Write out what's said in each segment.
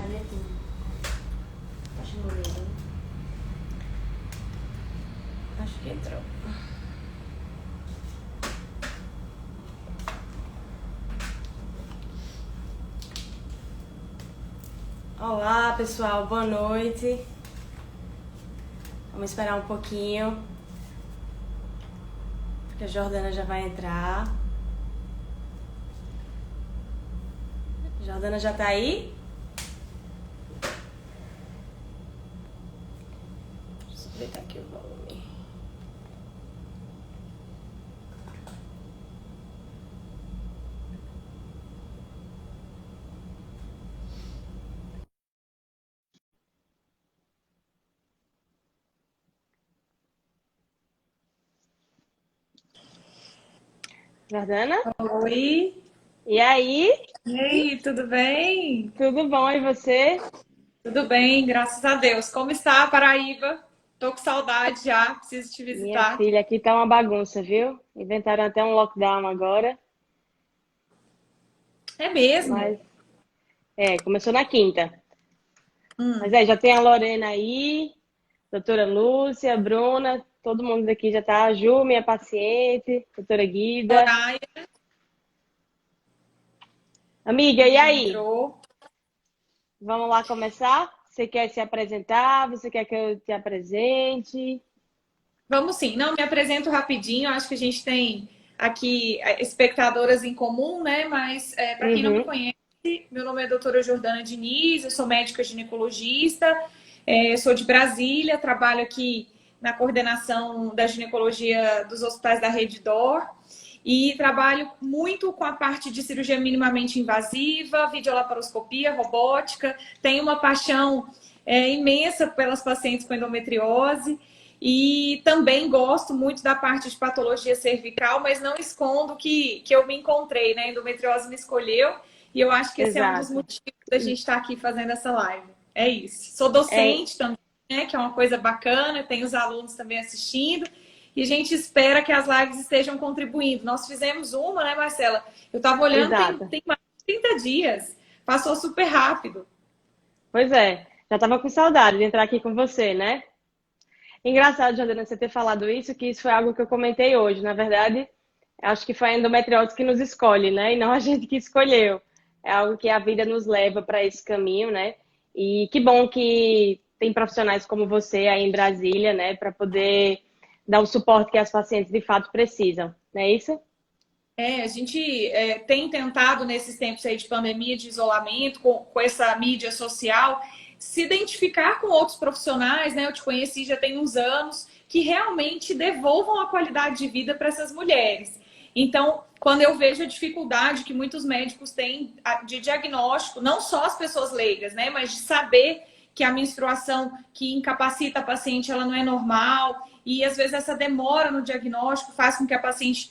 canetinha. Acho que não liga, né? Acho que entrou. Olá, pessoal. Boa noite. Vamos esperar um pouquinho, porque a Jordana já vai entrar. Jordana já tá aí? Deixa eu aproveitar aqui o volume. Jordana? Oi, E aí? e aí, tudo bem? Tudo bom? E você? Tudo bem, graças a Deus. Como está a Paraíba? Tô com saudade já, preciso te Minha visitar. filha, aqui tá uma bagunça, viu? Inventaram até um lockdown agora, É mesmo? mas começou na quinta. Mas Hum, já tem a Lorena aí, doutora Lúcia, Bruna, todo mundo daqui já tá. A Ju, minha paciente, doutora Guida. Soraya Amiga, e também aí? entrou. Vamos lá começar? Você quer se apresentar? Você quer que eu te apresente? Vamos sim, não me apresento rapidinho, acho que a gente tem aqui espectadoras em comum, né? Mas para quem não me Uhum. conhece, meu nome é doutora Jordana Diniz, eu sou médica ginecologista, sou de Brasília, trabalho aqui na coordenação da ginecologia dos hospitais da Rede Dor e trabalho muito com a parte de cirurgia minimamente invasiva, videolaparoscopia, robótica, tenho uma paixão imensa pelas pacientes com endometriose. E também gosto muito da parte de patologia cervical, mas não escondo que eu me encontrei, né? A endometriose me escolheu e eu acho que esse é um dos Exato. motivos da gente estar aqui fazendo essa live. É isso. Sou É, docente também, né? Que é uma coisa bacana, tem os alunos também assistindo. E a gente espera que as lives estejam contribuindo. Nós fizemos uma, né, Marcela? Eu estava olhando, exato. tem mais de 30 dias. Passou super rápido. Pois é, já tava com saudade de entrar aqui com você, né? Engraçado, Jordana, você ter falado isso, que isso foi algo que eu comentei hoje. Na verdade, acho que foi a endometriose que nos escolhe, né? E não a gente que escolheu. É algo que a vida nos leva para esse caminho, né? E que bom que tem profissionais como você aí em Brasília, né? Para poder dar o suporte que as pacientes de fato precisam. Não é isso? A gente tem tentado nesses tempos aí de pandemia, de isolamento, com essa mídia social, se identificar com outros profissionais, né? Eu te conheci já tem uns anos, que realmente devolvam a qualidade de vida para essas mulheres. Então, quando eu vejo a dificuldade que muitos médicos têm de diagnóstico, não só as pessoas leigas, né? Mas de saber que a menstruação que incapacita a paciente, ela não é normal, e às vezes essa demora no diagnóstico faz com que a paciente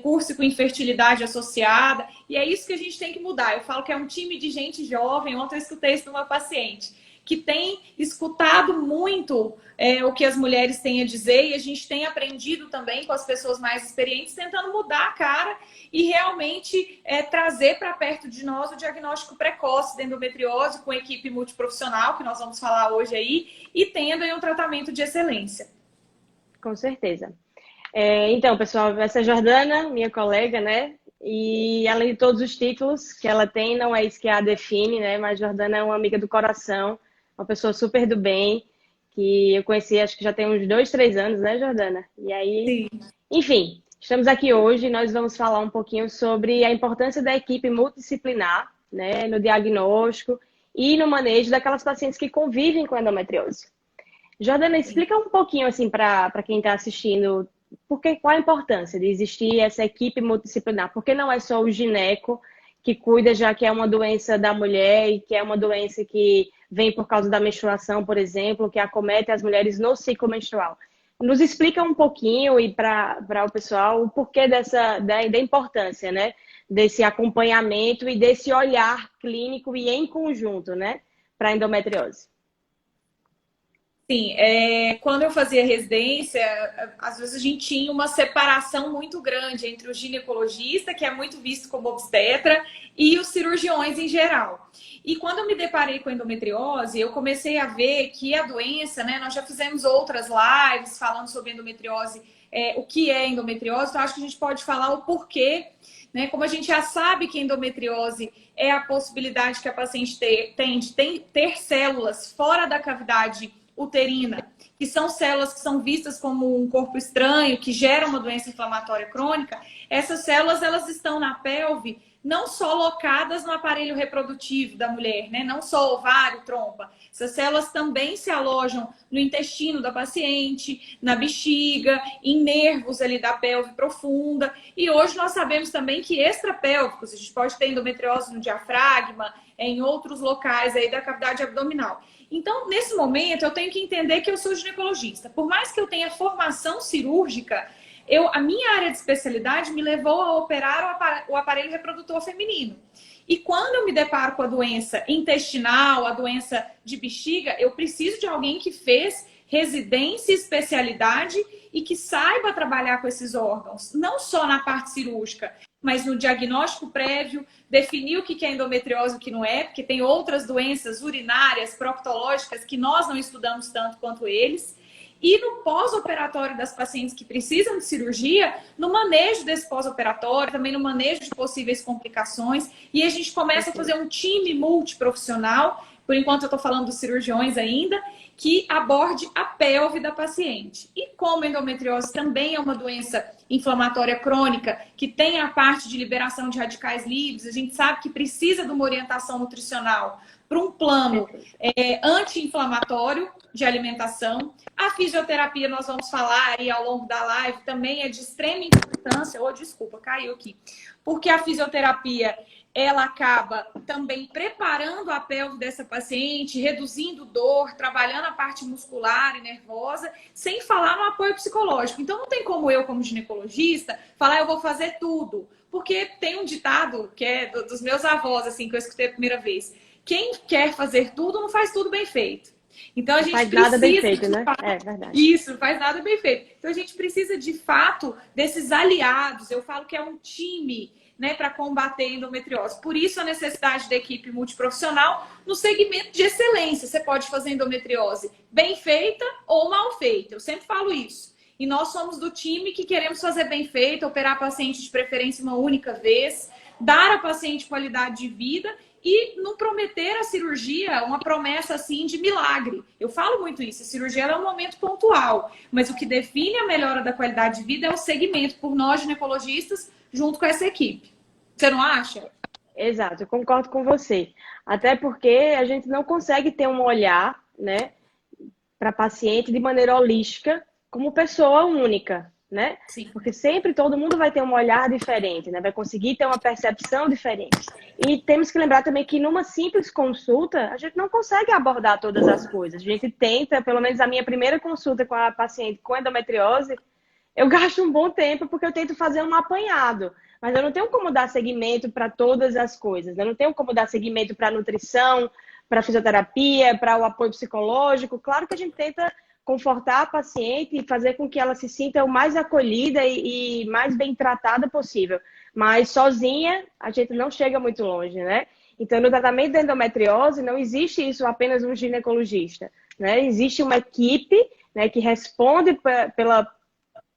curse com infertilidade associada, e é isso que a gente tem que mudar. Eu falo que é um time de gente jovem. Ontem eu escutei isso de uma paciente que tem escutado muito o que as mulheres têm a dizer, e a gente tem aprendido também com as pessoas mais experientes, tentando mudar a cara e realmente trazer para perto de nós o diagnóstico precoce da endometriose com equipe multiprofissional, que nós vamos falar hoje aí, e tendo aí um tratamento de excelência. Com certeza. Então, pessoal, essa é a Jordana, minha colega, né? E além de todos os títulos que ela tem, não é isso que a define, né? Mas Jordana é uma amiga do coração, uma pessoa super do bem, que eu conheci acho que já tem uns 2, 3 anos, né, Jordana? E aí, Sim. enfim, estamos aqui hoje e nós vamos falar um pouquinho sobre a importância da equipe multidisciplinar, né, no diagnóstico e no manejo daquelas pacientes que convivem com endometriose. Jordana, explica um pouquinho assim para quem está assistindo, qual a importância de existir essa equipe multidisciplinar? Porque não é só o gineco que cuida, já que é uma doença da mulher e que é uma doença que vem por causa da menstruação, por exemplo, que acomete as mulheres no ciclo menstrual. Nos explica um pouquinho e para o pessoal o porquê da importância, né? Desse acompanhamento e desse olhar clínico e em conjunto, né? Para a endometriose. Sim, quando eu fazia residência, às vezes a gente tinha uma separação muito grande entre o ginecologista, que é muito visto como obstetra, e os cirurgiões em geral. E quando eu me deparei com endometriose, eu comecei a ver que a doença, né? Nós já fizemos outras lives falando sobre endometriose, o que é endometriose, então acho que a gente pode falar o porquê, né? Como a gente já sabe que endometriose é a possibilidade que a paciente tem de ter células fora da cavidade uterina, que são células que são vistas como um corpo estranho, que geram uma doença inflamatória crônica, essas células elas estão na pelve não só locadas no aparelho reprodutivo da mulher, né? Não só ovário, trompa. Essas células também se alojam no intestino da paciente, na bexiga, em nervos ali da pelve profunda. E hoje nós sabemos também que extrapélvicos, a gente pode ter endometriose no diafragma, em outros locais aí da cavidade abdominal. Então, nesse momento, eu tenho que entender que eu sou ginecologista. Por mais que eu tenha formação cirúrgica, a minha área de especialidade me levou a operar o aparelho reprodutor feminino. E quando eu me deparo com a doença intestinal, a doença de bexiga, eu preciso de alguém que fez residência e especialidade e que saiba trabalhar com esses órgãos, não só na parte cirúrgica, mas no diagnóstico prévio, definir o que é endometriose e o que não é, porque tem outras doenças urinárias, proctológicas, que nós não estudamos tanto quanto eles. E no pós-operatório das pacientes que precisam de cirurgia, no manejo desse pós-operatório, também no manejo de possíveis complicações. E a gente começa a fazer um time multiprofissional, por enquanto eu estou falando dos cirurgiões ainda, que aborde a pelve da paciente. E como a endometriose também é uma doença inflamatória crônica, que tem a parte de liberação de radicais livres, a gente sabe que precisa de uma orientação nutricional para um plano anti-inflamatório de alimentação. A fisioterapia, nós vamos falar aí ao longo da live, também é de extrema importância. Oh, desculpa, caiu aqui. Porque a fisioterapia, ela acaba também preparando a pelve dessa paciente, reduzindo dor, trabalhando a parte muscular e nervosa, sem falar no apoio psicológico. Então, não tem como eu, como ginecologista, falar eu vou fazer tudo. Porque tem um ditado que é dos meus avós, assim, que eu escutei a primeira vez. Quem quer fazer tudo, não faz tudo bem feito. Então, a gente faz precisa... nada bem feito, né? É verdade. Isso, não faz nada bem feito. Então, a gente precisa, de fato, desses aliados. Eu falo que é um time, né, para combater a endometriose. Por isso, a necessidade da equipe multiprofissional no segmento de excelência. Você pode fazer endometriose bem feita ou mal feita. Eu sempre falo isso. E nós somos do time que queremos fazer bem feito, operar a paciente de preferência uma única vez, dar à paciente qualidade de vida e não prometer a cirurgia uma promessa assim de milagre. Eu falo muito isso, a cirurgia é um momento pontual, mas o que define a melhora da qualidade de vida é o segmento por nós ginecologistas junto com essa equipe. Você não acha? Exato, eu concordo com você. Até porque a gente não consegue ter um olhar, né, para paciente de maneira holística, como pessoa única, né? Sim. Porque sempre todo mundo vai ter um olhar diferente, né? Vai conseguir ter uma percepção diferente. E temos que lembrar também que numa simples consulta, a gente não consegue abordar todas as coisas. A gente tenta, pelo menos a minha primeira consulta com a paciente com endometriose, eu gasto um bom tempo porque eu tento fazer um apanhado. Mas eu não tenho como dar seguimento para todas as coisas. Eu não tenho como dar seguimento para nutrição, para fisioterapia, para o apoio psicológico. Claro que a gente tenta confortar a paciente e fazer com que ela se sinta o mais acolhida e mais bem tratada possível. Mas sozinha, a gente não chega muito longe, né? Então, no tratamento da endometriose, não existe isso apenas um ginecologista, né? Existe uma equipe, né, que responde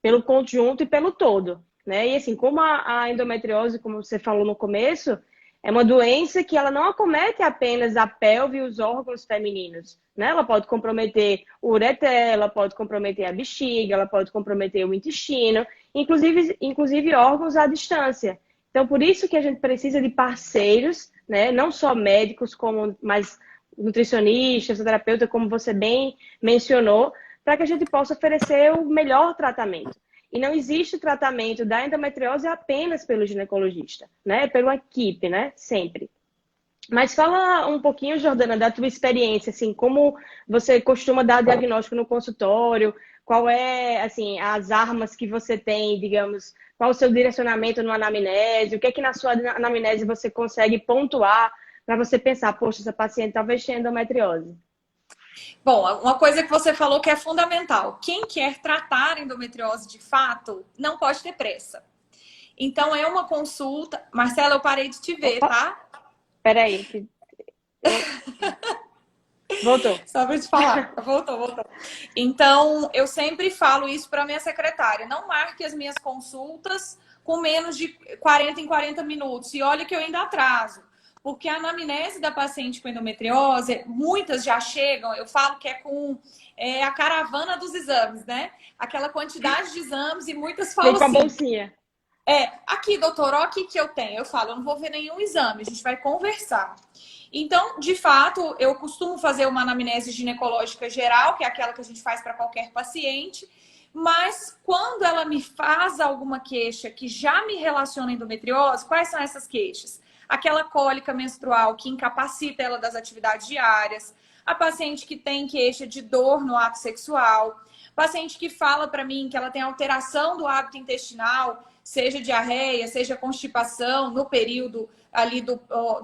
pelo conjunto e pelo todo, né? E assim, como a endometriose, como você falou no começo, é uma doença que ela não acomete apenas a pelve e os órgãos femininos, né? Ela pode comprometer o ureter, ela pode comprometer a bexiga, ela pode comprometer o intestino, inclusive órgãos à distância. Então, por isso que a gente precisa de parceiros, né? Não só médicos, mas nutricionistas, terapeuta, como você bem mencionou, para que a gente possa oferecer o melhor tratamento. E não existe tratamento da endometriose apenas pelo ginecologista, né? Pela equipe, né? Sempre. Mas fala um pouquinho, Jordana, da tua experiência, assim, como você costuma dar diagnóstico no consultório, qual é, assim, as armas que você tem, digamos, qual o seu direcionamento no anamnese, o que é que na sua anamnese você consegue pontuar para você pensar, poxa, essa paciente talvez tenha endometriose. Bom, uma coisa que você falou que é fundamental. Quem quer tratar endometriose de fato não pode ter pressa. Então, é uma consulta. Marcela, eu parei de te ver, Opa, tá? peraí. Voltou. Só para te falar. Voltou. Então, eu sempre falo isso para minha secretária. Não marque as minhas consultas com menos de 40 em 40 minutos. E olha que eu ainda atraso. Porque a anamnese da paciente com endometriose, muitas já chegam, eu falo que é com a caravana dos exames, né? Aquela quantidade de exames e muitas falam Vem com a assim, bolsinha. aqui, doutor, ó, o que eu tenho? Eu falo, eu não vou ver nenhum exame, a gente vai conversar. Então, de fato, eu costumo fazer uma anamnese ginecológica geral, que é aquela que a gente faz para qualquer paciente, mas quando ela me faz alguma queixa que já me relaciona à endometriose, quais são essas queixas? Aquela cólica menstrual que incapacita ela das atividades diárias, a paciente que tem queixa de dor no ato sexual, paciente que fala para mim que ela tem alteração do hábito intestinal, seja diarreia, seja constipação no período ali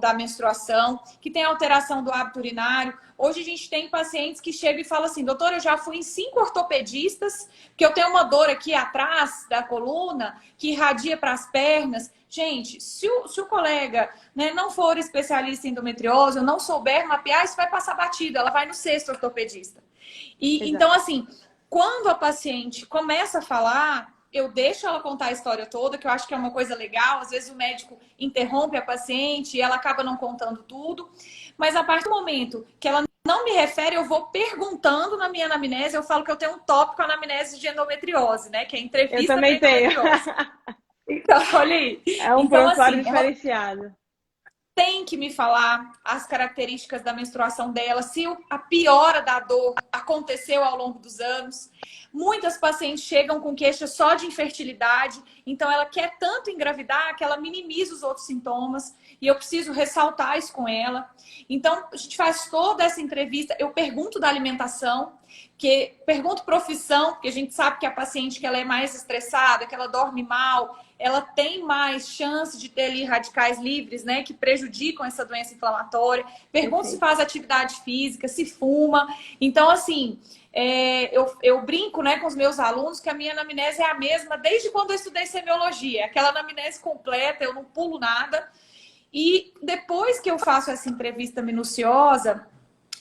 da menstruação, que tem alteração do hábito urinário. Hoje a gente tem pacientes que chegam e falam assim, doutora, eu já fui em 5 ortopedistas, porque eu tenho uma dor aqui atrás da coluna, que irradia para as pernas. Gente, se o colega, né, não for especialista em endometriose, ou não souber mapear, isso vai passar batido, ela vai no 6º ortopedista. E então, assim, quando a paciente começa a falar, eu deixo ela contar a história toda, que eu acho que é uma coisa legal. Às vezes o médico interrompe a paciente e ela acaba não contando tudo. Mas a partir do momento que ela não me refere, eu vou perguntando na minha anamnese. Eu falo que eu tenho um tópico anamnese de endometriose, né? Que é entrevista Eu também tenho. Então, olha aí. É um Então, prontuário assim, diferenciado. tem que me falar as características da menstruação dela, se a piora da dor aconteceu ao longo dos anos. Muitas pacientes chegam com queixa só de infertilidade, então ela quer tanto engravidar que ela minimiza os outros sintomas e eu preciso ressaltar isso com ela. Então, a gente faz toda essa entrevista, eu pergunto da alimentação, pergunto profissão, porque a gente sabe que a paciente que ela é mais estressada, que ela dorme mal, ela tem mais chance de ter ali radicais livres, né, que prejudicam essa doença inflamatória. Pergunto se faz atividade física, se fuma. Então, assim, eu brinco, né, com os meus alunos que a minha anamnese é a mesma desde quando eu estudei semiologia. Aquela anamnese completa, eu não pulo nada. E depois que eu faço essa entrevista minuciosa,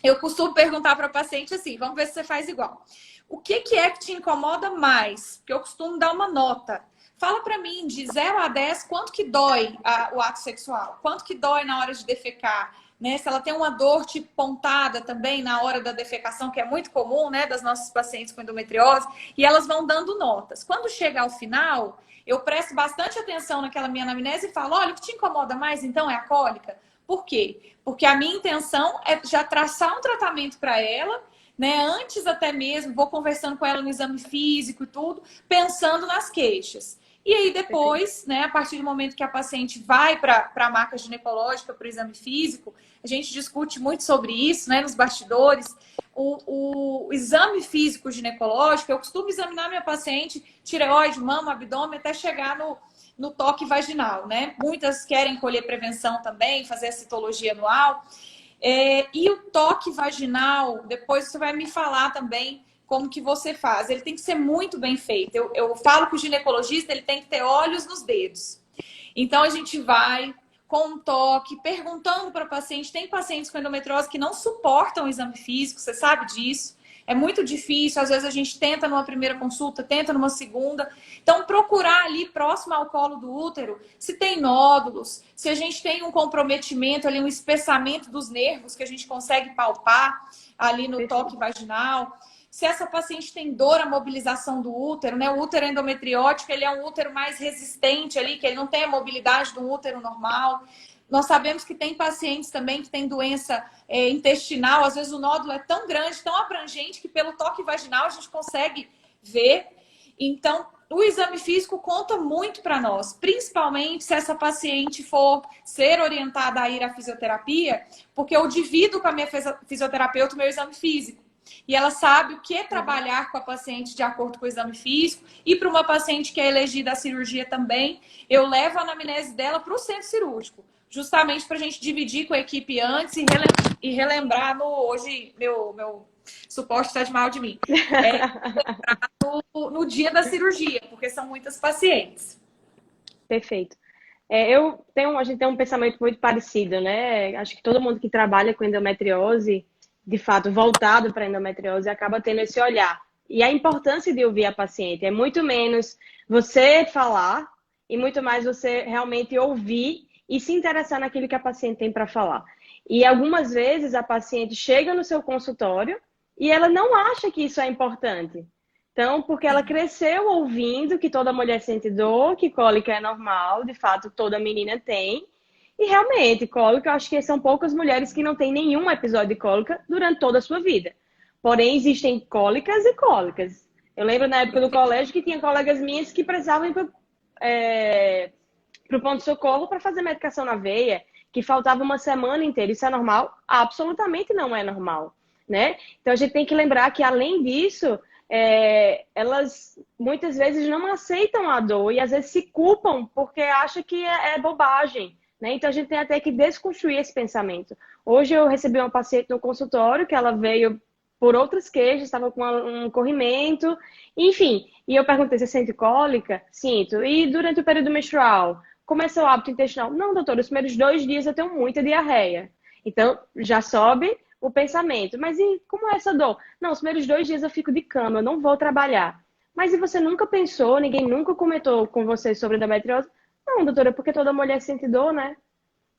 eu costumo perguntar para a paciente assim, vamos ver se você faz igual. O que é que te incomoda mais? Porque eu costumo dar uma nota. Fala para mim, de 0 a 10, quanto que dói o ato sexual? Quanto que dói na hora de defecar? Né? Se ela tem uma dor tipo pontada também na hora da defecação, que é muito comum, né, das nossas pacientes com endometriose, e elas vão dando notas. Quando chega ao final, eu presto bastante atenção naquela minha anamnese e falo, olha, o que te incomoda mais então é a cólica? Por quê? Porque a minha intenção é já traçar um tratamento para ela, né? Antes até mesmo, vou conversando com ela no exame físico e tudo, pensando nas queixas. E aí depois, né, a partir do momento que a paciente vai para a maca ginecológica, para o exame físico, a gente discute muito sobre isso, né, nos bastidores. O exame físico ginecológico, eu costumo examinar minha paciente, tireoide, mama, abdômen, até chegar no toque vaginal, né? Muitas querem colher prevenção também, fazer a citologia anual. E o toque vaginal, depois você vai me falar também como que você faz. Ele tem que ser muito bem feito. Eu falo que o ginecologista ele tem que ter olhos nos dedos. Então, a gente vai com um toque, perguntando para o paciente. Tem pacientes com endometriose que não suportam o exame físico, você sabe disso. É muito difícil, às vezes a gente tenta numa primeira consulta, tenta numa segunda. Então, procurar ali próximo ao colo do útero se tem nódulos, se a gente tem um comprometimento ali, um espessamento dos nervos que a gente consegue palpar ali no toque vaginal. Se essa paciente tem dor à mobilização do útero, né? O útero endometriótico, ele é um útero mais resistente ali, que ele não tem a mobilidade do útero normal. Nós sabemos que tem pacientes também que têm doença intestinal, às vezes o nódulo é tão grande, tão abrangente, que pelo toque vaginal a gente consegue ver. Então, o exame físico conta muito para nós, principalmente se essa paciente for ser orientada a ir à fisioterapia, porque eu divido com a minha fisioterapeuta o meu exame físico. E ela sabe o que é trabalhar com a paciente de acordo com o exame físico. E para uma paciente que é elegida à cirurgia também, eu levo a anamnese dela para o centro cirúrgico. Justamente para a gente dividir com a equipe antes e relembrar hoje, meu Suporte está de mal de mim. No dia da cirurgia, porque são muitas pacientes. Perfeito. A gente tem um pensamento muito parecido, né? Acho que todo mundo que trabalha com endometriose, de fato, voltado para endometriose, acaba tendo esse olhar. E a importância de ouvir a paciente é muito menos você falar e muito mais você realmente ouvir e se interessar naquilo que a paciente tem para falar. E algumas vezes a paciente chega no seu consultório e ela não acha que isso é importante. Então, porque ela cresceu ouvindo que toda mulher sente dor, que cólica é normal, de fato toda menina tem. E realmente, cólica, eu acho que são poucas mulheres que não têm nenhum episódio de cólica durante toda a sua vida. Porém, existem cólicas e cólicas. Eu lembro na época do colégio que tinha colegas minhas que precisavam ir para o pronto-socorro para fazer medicação na veia, que faltava uma semana inteira. Isso é normal? Absolutamente não é normal, né? Então, a gente tem que lembrar que, além disso, elas muitas vezes não aceitam a dor e às vezes se culpam porque acham que é bobagem, né? Então a gente tem até que desconstruir esse pensamento. Hoje eu recebi uma paciente no consultório que ela veio por outras queixas, estava com um corrimento, enfim. E eu perguntei: você sente cólica? Sinto. E durante o período menstrual? Começou o hábito intestinal? Não, doutora, os primeiros 2 dias eu tenho muita diarreia. Então já sobe o pensamento. Mas e como é essa dor? Não, os primeiros 2 dias eu fico de cama, eu não vou trabalhar. Mas e você nunca pensou, ninguém nunca comentou com você sobre endometriose? Não, doutora, porque toda mulher sente dor, né?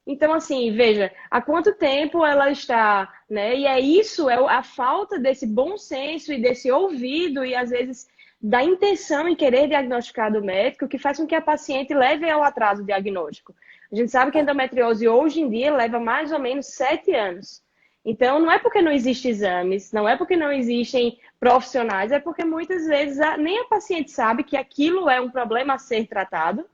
Então, assim, veja, há quanto tempo ela está, né? E é a falta desse bom senso e desse ouvido e, às vezes, da intenção em querer diagnosticar do médico que faz com que a paciente leve ao atraso diagnóstico. A gente sabe que a endometriose hoje em dia leva mais ou menos 7 anos. Então, não é porque não existem exames, não é porque não existem profissionais, é porque muitas vezes nem a paciente sabe que aquilo é um problema a ser tratado,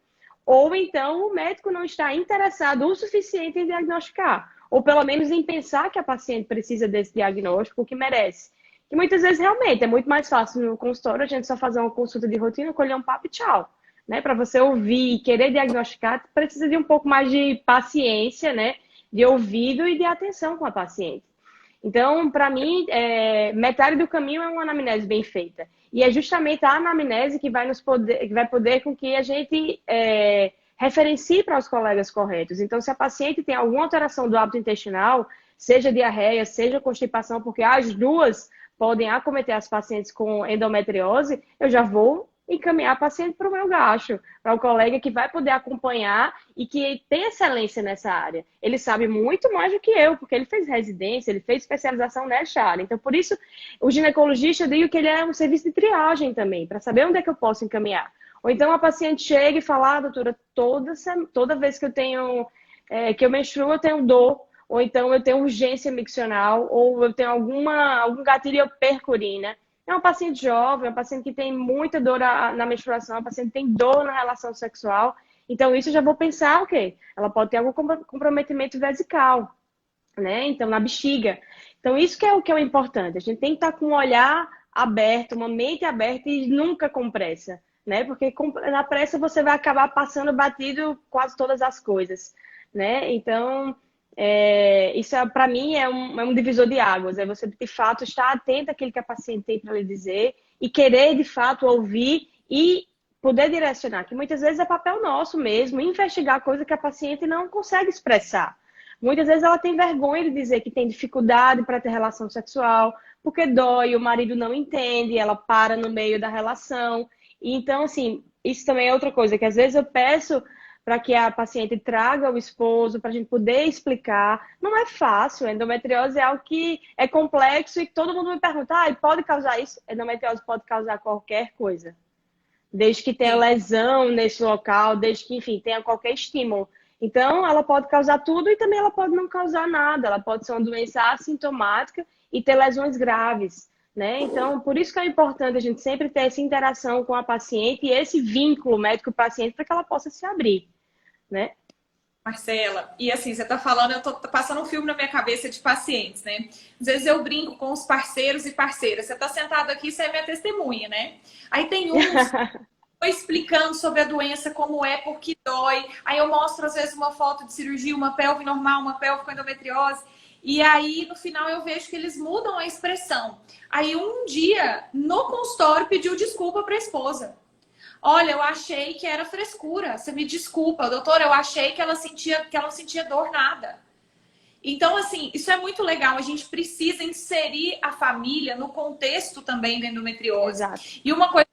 ou então o médico não está interessado o suficiente em diagnosticar, ou pelo menos em pensar que a paciente precisa desse diagnóstico, que merece. E muitas vezes realmente é muito mais fácil no consultório a gente só fazer uma consulta de rotina, colher um papo e tchau. Né? Para você ouvir e querer diagnosticar, precisa de um pouco mais de paciência, né? De ouvido e de atenção com a paciente. Então, para mim, metade do caminho é uma anamnese bem feita. E é justamente a anamnese que vai poder com que a gente referencie para os colegas corretos. Então, se a paciente tem alguma alteração do hábito intestinal, seja diarreia, seja constipação, porque as duas podem acometer as pacientes com endometriose, eu já vou encaminhar a paciente para o meu gacho, para o colega que vai poder acompanhar e que tem excelência nessa área. Ele sabe muito mais do que eu, porque ele fez residência, ele fez especialização nessa área. Então, por isso, o ginecologista, eu digo que ele é um serviço de triagem também, para saber onde é que eu posso encaminhar. Ou então a paciente chega e fala: doutora, toda vez que eu tenho, que eu menstruo, eu tenho dor, ou então eu tenho urgência miccional, ou eu tenho algum gatilho, eu perco urina. É uma paciente jovem, uma paciente que tem muita dor na menstruação, uma paciente que tem dor na relação sexual. Então, isso eu já vou pensar, ok, ela pode ter algum comprometimento vesical, né? Então, na bexiga. Então, isso que é o importante. A gente tem que estar com um olhar aberto, uma mente aberta e nunca com pressa, né? Porque na pressa você vai acabar passando batido quase todas as coisas, né? Então, isso para mim é um divisor de águas. É você, de fato, estar atento àquilo que a paciente tem para lhe dizer e querer, de fato, ouvir e poder direcionar, que muitas vezes é papel nosso mesmo, investigar coisa que a paciente não consegue expressar. Muitas vezes ela tem vergonha de dizer que tem dificuldade para ter relação sexual, porque dói, o marido não entende, ela para no meio da relação. Então, assim, isso também é outra coisa, que às vezes eu peço para que a paciente traga o esposo, para a gente poder explicar. Não é fácil, a endometriose é algo que é complexo e todo mundo me pergunta: pode causar isso? Endometriose pode causar qualquer coisa. Desde que tenha lesão nesse local, desde que, enfim, tenha qualquer estímulo. Então, ela pode causar tudo e também ela pode não causar nada. Ela pode ser uma doença assintomática e ter lesões graves, né? Então, por isso que é importante a gente sempre ter essa interação com a paciente e esse vínculo médico-paciente para que ela possa se abrir, né? Marcela, e assim, você tá falando, eu tô passando um filme na minha cabeça de pacientes, né? Às vezes eu brinco com os parceiros e parceiras. Você tá sentado aqui, você é minha testemunha, né? Aí tem uns explicando sobre a doença, como é, porque dói. Aí eu mostro, às vezes, uma foto de cirurgia, uma pelve normal, uma pelve com endometriose. E aí, no final, eu vejo que eles mudam a expressão. Aí, um dia, no consultório, pediu desculpa para a esposa. Olha, eu achei que era frescura. Você me desculpa, doutora, eu achei que ela não sentia dor nada. Então, assim, isso é muito legal. A gente precisa inserir a família no contexto também da endometriose. Exato. E uma coisa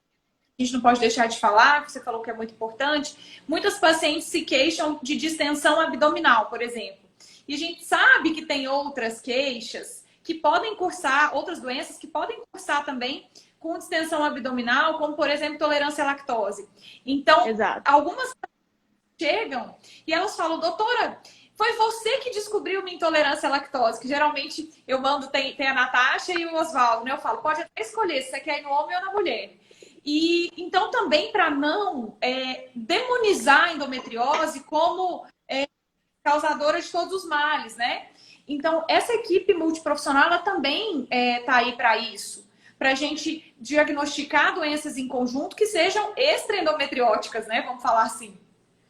que a gente não pode deixar de falar, que você falou que é muito importante, muitas pacientes se queixam de distensão abdominal, por exemplo. E a gente sabe que tem outras queixas que podem cursar, outras doenças que podem cursar também com distensão abdominal, como, por exemplo, intolerância à lactose. Então, Exato. algumas chegam e elas falam, doutora, foi você que descobriu minha intolerância à lactose, que geralmente eu mando, tem a Natasha e o Oswaldo, né? Eu falo, pode até escolher se você quer ir no homem ou na mulher. E então também para não demonizar a endometriose como causadora de todos os males, né? Então essa equipe multiprofissional ela também tá aí para isso, para a gente diagnosticar doenças em conjunto que sejam extraendometrióticas, né? Vamos falar assim.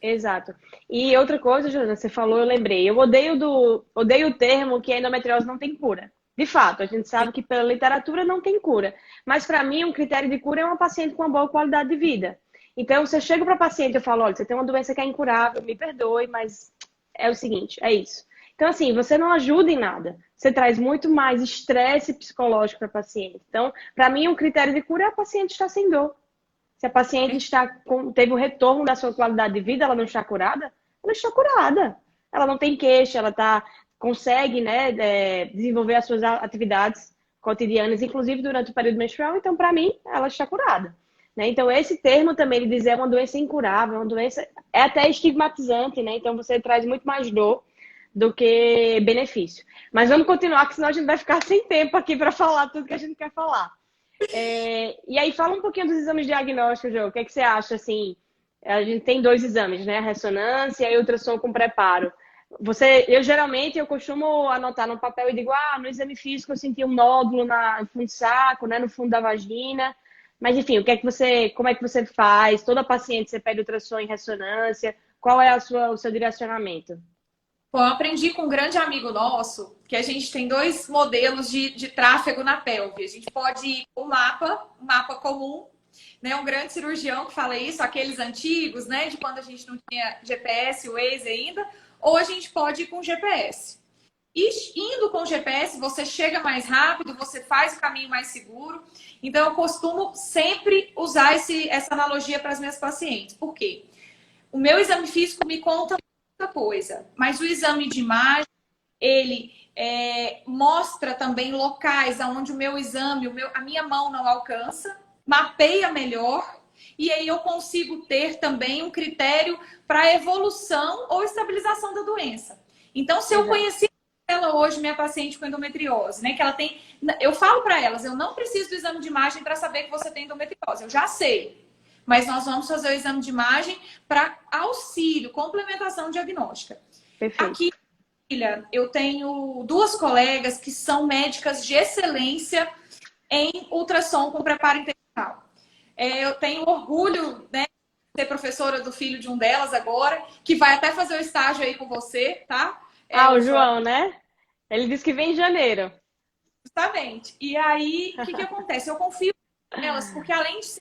Exato. E outra coisa, Joana, você falou, eu lembrei. Eu odeio o termo que a endometriose não tem cura. De fato, a gente sabe que pela literatura não tem cura. Mas para mim, um critério de cura é uma paciente com uma boa qualidade de vida. Então, você chega para a paciente e fala, olha, você tem uma doença que é incurável, me perdoe, mas é o seguinte, é isso. Então, assim, você não ajuda em nada. Você traz muito mais estresse psicológico para a paciente. Então, para mim, um critério de cura é a paciente estar sem dor. Se a paciente teve um retorno da sua qualidade de vida, ela não está curada? Ela está curada. Ela não tem queixa, ela consegue, né, desenvolver as suas atividades cotidianas, inclusive durante o período menstrual. Então, para mim, ela está curada. Né? Então, esse termo também, ele dizer é uma doença incurável, uma doença é até estigmatizante, né? Então, você traz muito mais dor do que benefício. Mas vamos continuar, que senão a gente vai ficar sem tempo aqui para falar tudo que a gente quer falar. E aí, fala um pouquinho dos exames diagnósticos, Jô. O que é que você acha, assim? A gente tem 2 exames, né? A ressonância e ultrassom com preparo. Eu costumo anotar no papel e digo, no exame físico eu senti um nódulo no fundo do saco, né? No fundo da vagina. Mas, enfim, como é que você faz? Toda paciente você pede ultrassom e ressonância? Qual é o seu direcionamento? Bom, eu aprendi com um grande amigo nosso que a gente tem 2 modelos de tráfego na pelve. A gente pode ir com um mapa comum, né? Um grande cirurgião que fala isso, aqueles antigos, né? De quando a gente não tinha GPS, Waze ainda, ou a gente pode ir com GPS. E indo com GPS, você chega mais rápido, você faz o caminho mais seguro. Então, eu costumo sempre usar essa analogia para as minhas pacientes. Por quê? O meu exame físico me conta muita coisa, mas o exame de imagem, ele mostra também locais onde o meu exame, a minha mão não alcança, mapeia melhor, e aí eu consigo ter também um critério para evolução ou estabilização da doença. Então, se eu conhecer ela hoje, minha paciente com endometriose, né, que ela tem, eu falo para elas, eu não preciso do exame de imagem para saber que você tem endometriose, eu já sei. Mas nós vamos fazer o exame de imagem para auxílio, complementação diagnóstica. Perfeito. Aqui, eu tenho 2 colegas que são médicas de excelência em ultrassom com preparo intestinal. Eu tenho orgulho, né, de ser professora do filho de um delas agora, que vai até fazer o estágio aí com você, tá? O João, né? Ele disse que vem em janeiro. Justamente. E aí, o que acontece? Eu confio nelas, porque além de ser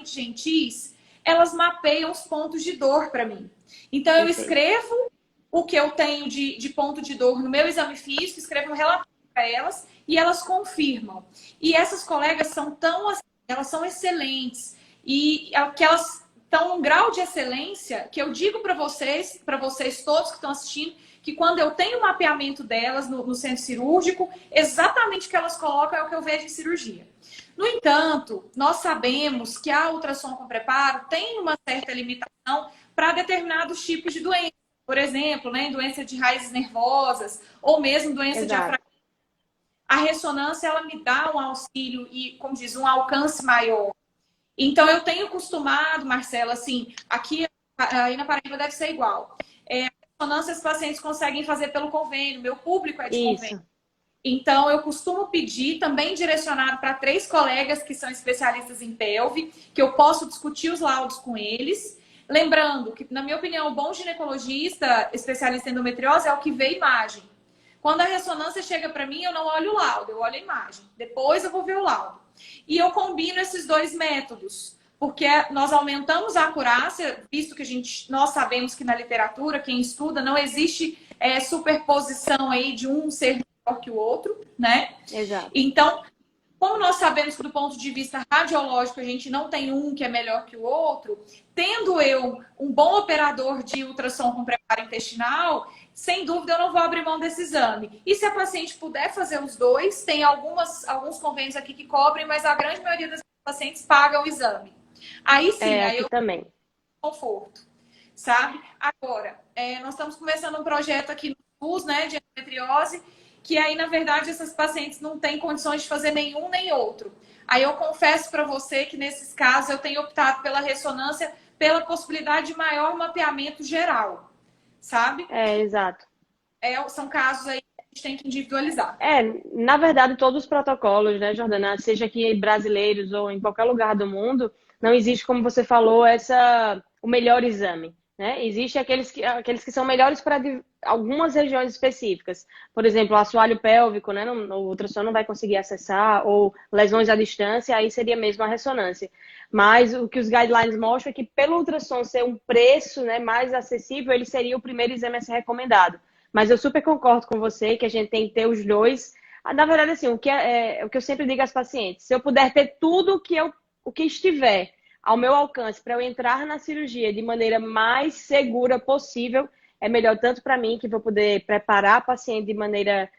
gentis, elas mapeiam os pontos de dor para mim. Então, eu escrevo o que eu tenho de ponto de dor no meu exame físico, escrevo um relatório para elas e elas confirmam. E essas colegas são elas são excelentes e que elas estão num grau de excelência que eu digo para vocês todos que estão assistindo, que quando eu tenho o mapeamento delas no centro cirúrgico, exatamente o que elas colocam é o que eu vejo em cirurgia. No entanto, nós sabemos que a ultrassom com preparo tem uma certa limitação para determinados tipos de doença. Por exemplo, né, doença de raízes nervosas ou mesmo doença diafragmática. A ressonância, ela me dá um auxílio e, como diz, um alcance maior. Então, eu tenho costumado, Marcela, assim, aqui aí na Paraíba deve ser igual. A ressonância, os pacientes conseguem fazer pelo convênio, meu público é de convênio. Então, eu costumo pedir, também direcionado para 3 colegas que são especialistas em pelve, que eu posso discutir os laudos com eles. Lembrando que, na minha opinião, o bom ginecologista, especialista em endometriose, é o que vê imagem. Quando a ressonância chega para mim, eu não olho o laudo, eu olho a imagem. Depois eu vou ver o laudo. E eu combino esses dois métodos, porque nós aumentamos a acurácia, visto que nós sabemos que na literatura, quem estuda, não existe superposição aí de um ser melhor que o outro, né? Exato. Então, como nós sabemos que do ponto de vista radiológico a gente não tem um que é melhor que o outro, tendo eu um bom operador de ultrassom com preparo intestinal, sem dúvida eu não vou abrir mão desse exame. E se a paciente puder fazer os dois, tem alguns convênios aqui que cobrem, mas a grande maioria das pacientes pagam o exame. Aí sim, aí eu também. Conforto, sabe? Agora, nós estamos começando um projeto aqui no SUS, né, de endometriose, que aí, na verdade, essas pacientes não têm condições de fazer nenhum nem outro. Aí eu confesso para você que, nesses casos, eu tenho optado pela ressonância pela possibilidade de maior mapeamento geral, sabe? Exato. São casos aí que a gente tem que individualizar. Na verdade, todos os protocolos, né, Jordana, seja aqui brasileiros ou em qualquer lugar do mundo, não existe, como você falou, o melhor exame. Né? Existem aqueles que são melhores para algumas regiões específicas. Por exemplo, o assoalho pélvico, né? O ultrassom não vai conseguir acessar, ou lesões à distância, aí seria mesmo a ressonância. Mas o que os guidelines mostram é que pelo ultrassom ser um preço, né, mais acessível, ele seria o primeiro exame a ser recomendado. Mas eu super concordo com você que a gente tem que ter os dois. Na verdade, assim, o que eu sempre digo às pacientes, se eu puder ter tudo o que estiver ao meu alcance para eu entrar na cirurgia de maneira mais segura possível, é melhor tanto para mim, que vou poder preparar a paciente de maneira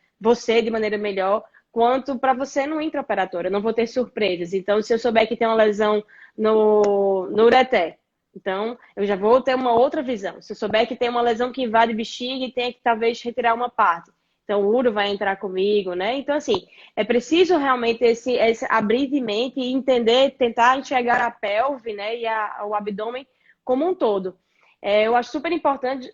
melhor, quanto para você no intraoperatório. Eu não vou ter surpresas. Então, se eu souber que tem uma lesão no ureter, então eu já vou ter uma outra visão. Se eu souber que tem uma lesão que invade bexiga e tem que talvez retirar uma parte, então o uro vai entrar comigo, né? Então, assim, é preciso realmente esse abrir de mente e entender, tentar enxergar a pelve, né, e o abdômen como um todo. Eu acho super importante,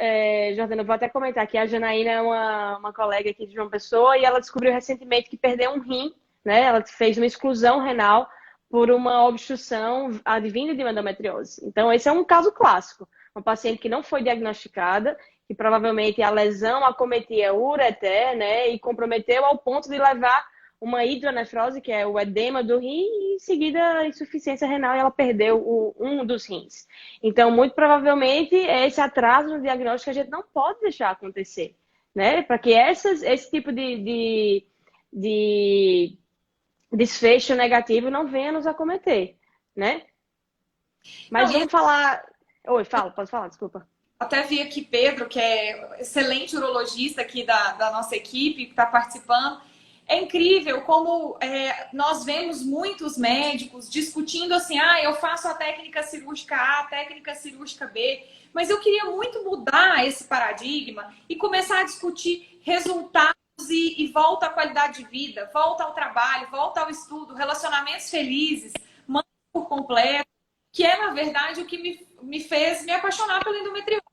Jordana, eu vou até comentar que a Janaína é uma colega aqui de João Pessoa e ela descobriu recentemente que perdeu um rim, né? Ela fez uma exclusão renal por uma obstrução advinda de uma endometriose. Então, esse é um caso clássico. Uma paciente que não foi diagnosticada, que provavelmente a lesão acometia o ureter, né, e comprometeu ao ponto de levar uma hidronefrose, que é o edema do rim, e em seguida a insuficiência renal, e ela perdeu um dos rins. Então, muito provavelmente, esse atraso no diagnóstico a gente não pode deixar acontecer, né, para que esse tipo de desfecho negativo não venha nos acometer, né? Mas vamos falar... Oi, pode falar, desculpa. Até vi aqui Pedro, que é excelente urologista aqui da nossa equipe, que está participando. É incrível como nós vemos muitos médicos discutindo assim, eu faço a técnica cirúrgica A, a técnica cirúrgica B, mas eu queria muito mudar esse paradigma e começar a discutir resultados e volta à qualidade de vida, volta ao trabalho, volta ao estudo, relacionamentos felizes, mãe por completo, que é, na verdade, o que me fez me apaixonar pela endometriose.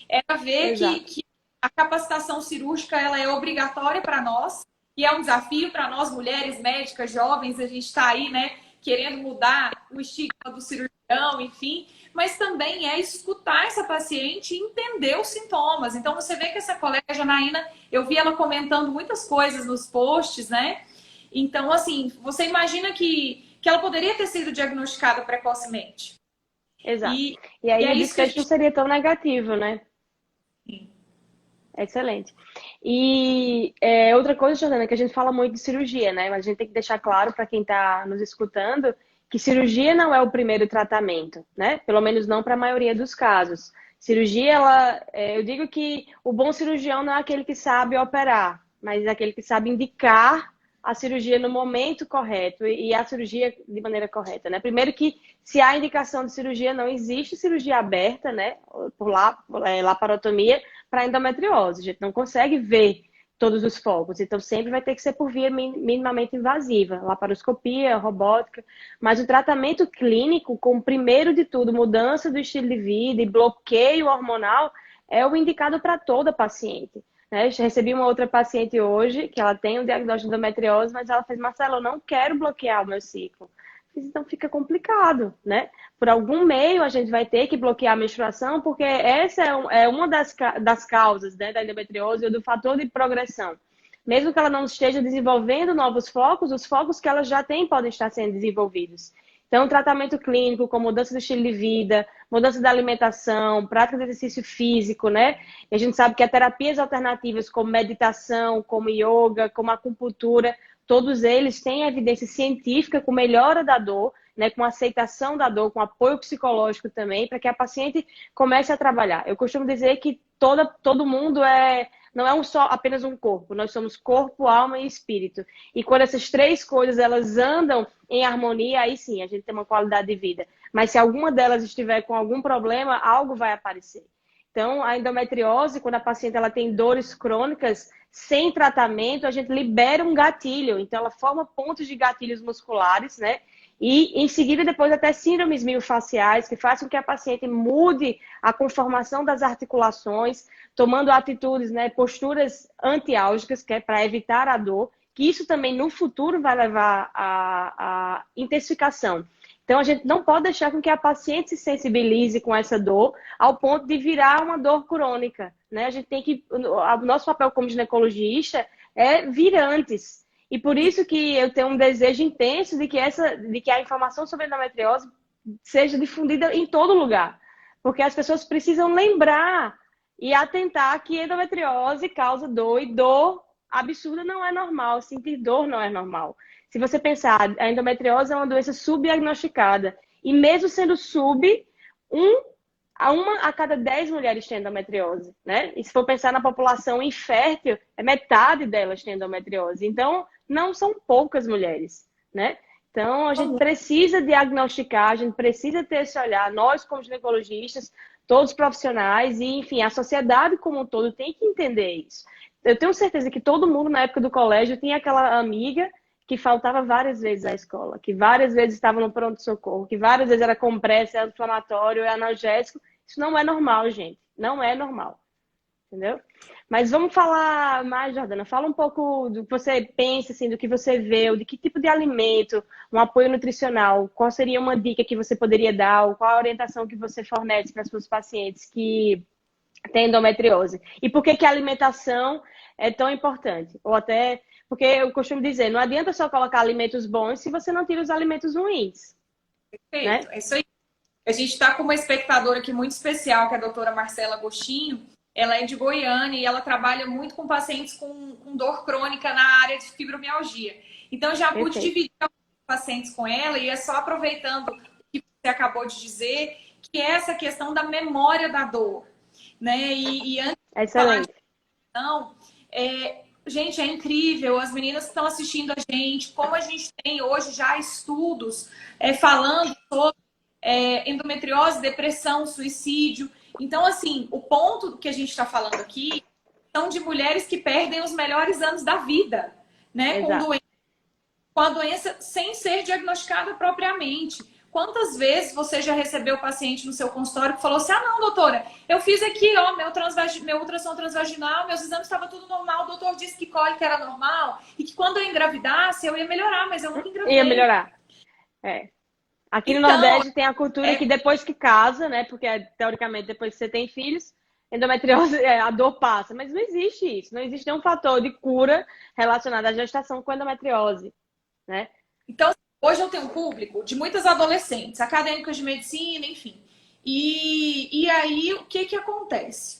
Era ver que a capacitação cirúrgica ela é obrigatória para nós e é um desafio para nós, mulheres médicas, jovens, a gente está aí, né, querendo mudar o estigma do cirurgião, enfim, mas também é escutar essa paciente e entender os sintomas. Então, você vê que essa colega Janaína, eu vi ela comentando muitas coisas nos posts, né? Então, assim, você imagina que ela poderia ter sido diagnosticada precocemente. Exato. E aí o desfecho não seria tão negativo, né? Sim. Excelente. E outra coisa, Jordana, que a gente fala muito de cirurgia, né? Mas a gente tem que deixar claro para quem está nos escutando que cirurgia não é o primeiro tratamento, né? Pelo menos não para a maioria dos casos. Cirurgia, eu digo que o bom cirurgião não é aquele que sabe operar, mas é aquele que sabe indicar a cirurgia no momento correto e a cirurgia de maneira correta, né? Primeiro que, se há indicação de cirurgia, não existe cirurgia aberta, né? Por laparotomia para endometriose. A gente não consegue ver todos os focos. Então, sempre vai ter que ser por via minimamente invasiva, laparoscopia, robótica. Mas o tratamento clínico, com primeiro de tudo, mudança do estilo de vida e bloqueio hormonal, é o indicado para toda paciente. Né? Eu recebi uma outra paciente hoje, que ela tem um diagnóstico de endometriose, mas ela fez, Marcelo, eu não quero bloquear o meu ciclo. Então fica complicado, né? Por algum meio a gente vai ter que bloquear a menstruação, porque essa é uma das causas, né, da endometriose ou do fator de progressão. mesmo que ela não esteja desenvolvendo novos focos, os focos que ela já tem podem estar sendo desenvolvidos. Então, tratamento clínico, com mudança do estilo de vida, mudança da alimentação, prática de exercício físico, né? E a gente sabe que as terapias alternativas, como meditação, como yoga, como acupuntura, todos eles têm evidência científica com melhora da dor, né? Com aceitação da dor, com apoio psicológico também, para que a paciente comece a trabalhar. Eu costumo dizer que todo mundo não é apenas um corpo, nós somos corpo, alma e espírito. E quando essas três coisas elas andam em harmonia, aí sim, a gente tem uma qualidade de vida. Mas se alguma delas estiver com algum problema, algo vai aparecer. Então, a endometriose, quando a paciente ela tem dores crônicas, sem tratamento, a gente libera um gatilho. Então, ela forma pontos de gatilhos musculares, né? E, em seguida, depois até síndromes miofasciais, que fazem com que a paciente mude a conformação das articulações, tomando atitudes, né, posturas antiálgicas, que é para evitar a dor, que isso também no futuro vai levar à intensificação. Então, a gente não pode deixar com que a paciente se sensibilize com essa dor ao ponto de virar uma dor crônica, né? A gente tem que... O nosso papel como ginecologista é vir antes. E por isso que eu tenho um desejo intenso de que a informação sobre endometriose seja difundida em todo lugar. Porque as pessoas precisam lembrar e atentar que endometriose causa dor. E dor absurda não é normal. Sentir dor não é normal. Se você pensar, a endometriose é uma doença subdiagnosticada. E mesmo sendo uma a cada 10 mulheres tem endometriose, né? E se for pensar na população infértil, metade delas tem endometriose. Então, não são poucas mulheres, né? Então, a gente precisa diagnosticar, a gente precisa ter esse olhar. Nós, como ginecologistas, todos os profissionais e, enfim, a sociedade como um todo tem que entender isso. Eu tenho certeza que todo mundo, na época do colégio, tinha aquela amiga que faltava várias vezes à escola, que várias vezes estava no pronto-socorro, que várias vezes era compressa, anti-inflamatório, analgésico. Isso não é normal, gente. Não é normal. Entendeu? Mas vamos falar mais, Jordana. Fala um pouco do que você pensa, assim, do que você vê, de que tipo de alimento, um apoio nutricional, qual seria uma dica que você poderia dar, ou qual a orientação que você fornece para as suas pacientes que têm endometriose? E por que que a alimentação é tão importante? Ou até, porque eu costumo dizer, não adianta só colocar alimentos bons se você não tira os alimentos ruins. Perfeito, Né? é isso aí. A gente está com uma espectadora aqui muito especial, que é a doutora Marcela Agostinho. Ela é de Goiânia e ela trabalha muito com pacientes com dor crônica na área de fibromialgia. Então, já pude dividir alguns pacientes com ela e é só aproveitando o que você acabou de dizer, que é essa questão da memória da dor. Né? E antes de falar de questão, gente, é incrível as meninas que estão assistindo a gente, como a gente tem hoje já estudos falando sobre endometriose, depressão, suicídio. Então, assim, o ponto que a gente está falando aqui são de mulheres que perdem os melhores anos da vida, né? Com a doença sem ser diagnosticada propriamente. Quantas vezes você já recebeu o paciente no seu consultório que falou assim, ah, não, doutora, eu fiz aqui, ó, meu ultrassom transvaginal, meus exames estavam tudo normal, o doutor disse que cólica era normal e que quando eu engravidasse eu ia melhorar, mas eu nunca engravidei. Ia melhorar. Aqui no Nordeste tem a cultura que depois que casa, né? Porque teoricamente depois que você tem filhos, endometriose, a dor passa. Mas não existe isso. Não existe nenhum fator de cura relacionado à gestação com endometriose, né? Então, hoje eu tenho um público de muitas adolescentes, acadêmicas de medicina, enfim. E aí, o que acontece?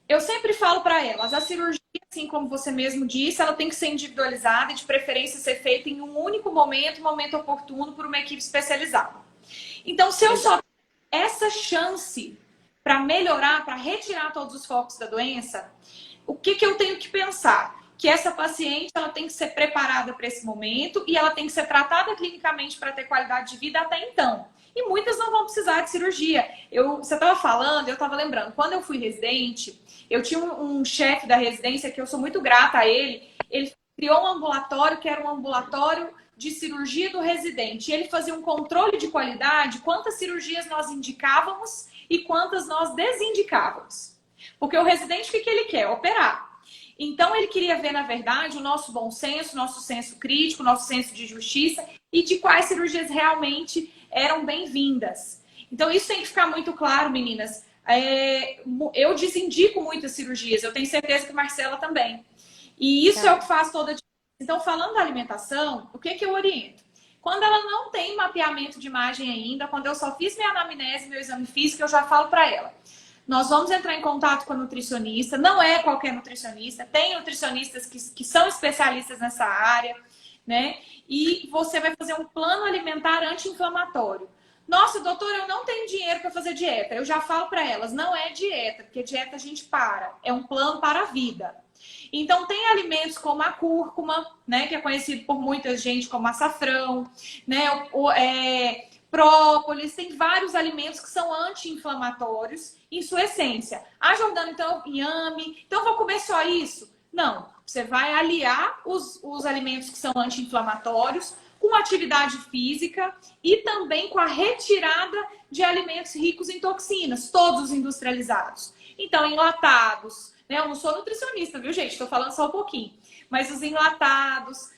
Eu sempre falo para elas, a cirurgia, assim como você mesmo disse, ela tem que ser individualizada e de preferência ser feita em um único momento oportuno, por uma equipe especializada. Então, se eu só tenho essa chance para melhorar, para retirar todos os focos da doença, o que eu tenho que pensar? Que essa paciente ela tem que ser preparada para esse momento e ela tem que ser tratada clinicamente para ter qualidade de vida até então. E muitas não vão precisar de cirurgia. Você estava falando, eu estava lembrando, quando eu fui residente, eu tinha um chefe da residência que eu sou muito grata a ele. Ele criou um ambulatório que era um ambulatório de cirurgia do residente. E ele fazia um controle de qualidade, quantas cirurgias nós indicávamos e quantas nós desindicávamos. Porque o residente, o que ele quer? Operar. Então, ele queria ver, na verdade, o nosso bom senso, nosso senso crítico, nosso senso de justiça e de quais cirurgias realmente eram bem-vindas. Então, isso tem que ficar muito claro, meninas. Eu desindico muitas cirurgias, eu tenho certeza que Marcela também. E isso é o que faz toda a diferença. Então, falando da alimentação, o que que eu oriento? Quando ela não tem mapeamento de imagem ainda, quando eu só fiz minha anamnese, meu exame físico, eu já falo para ela. Nós vamos entrar em contato com a nutricionista, não é qualquer nutricionista, tem nutricionistas que são especialistas nessa área, né? E você vai fazer um plano alimentar anti-inflamatório. Nossa, doutor, eu não tenho dinheiro para fazer dieta. Eu já falo para elas, não é dieta, porque dieta a gente para, é um plano para a vida. Então, tem alimentos como a cúrcuma, né, que é conhecido por muita gente como açafrão, né, própolis, tem vários alimentos que são anti-inflamatórios em sua essência. Ah, Jordana, então, inhame, então vou comer só isso? Não, você vai aliar os alimentos que são anti-inflamatórios com atividade física e também com a retirada de alimentos ricos em toxinas, todos os industrializados. Então, enlatados, né? Eu não sou nutricionista, viu, gente? Estou falando só um pouquinho. Mas os enlatados,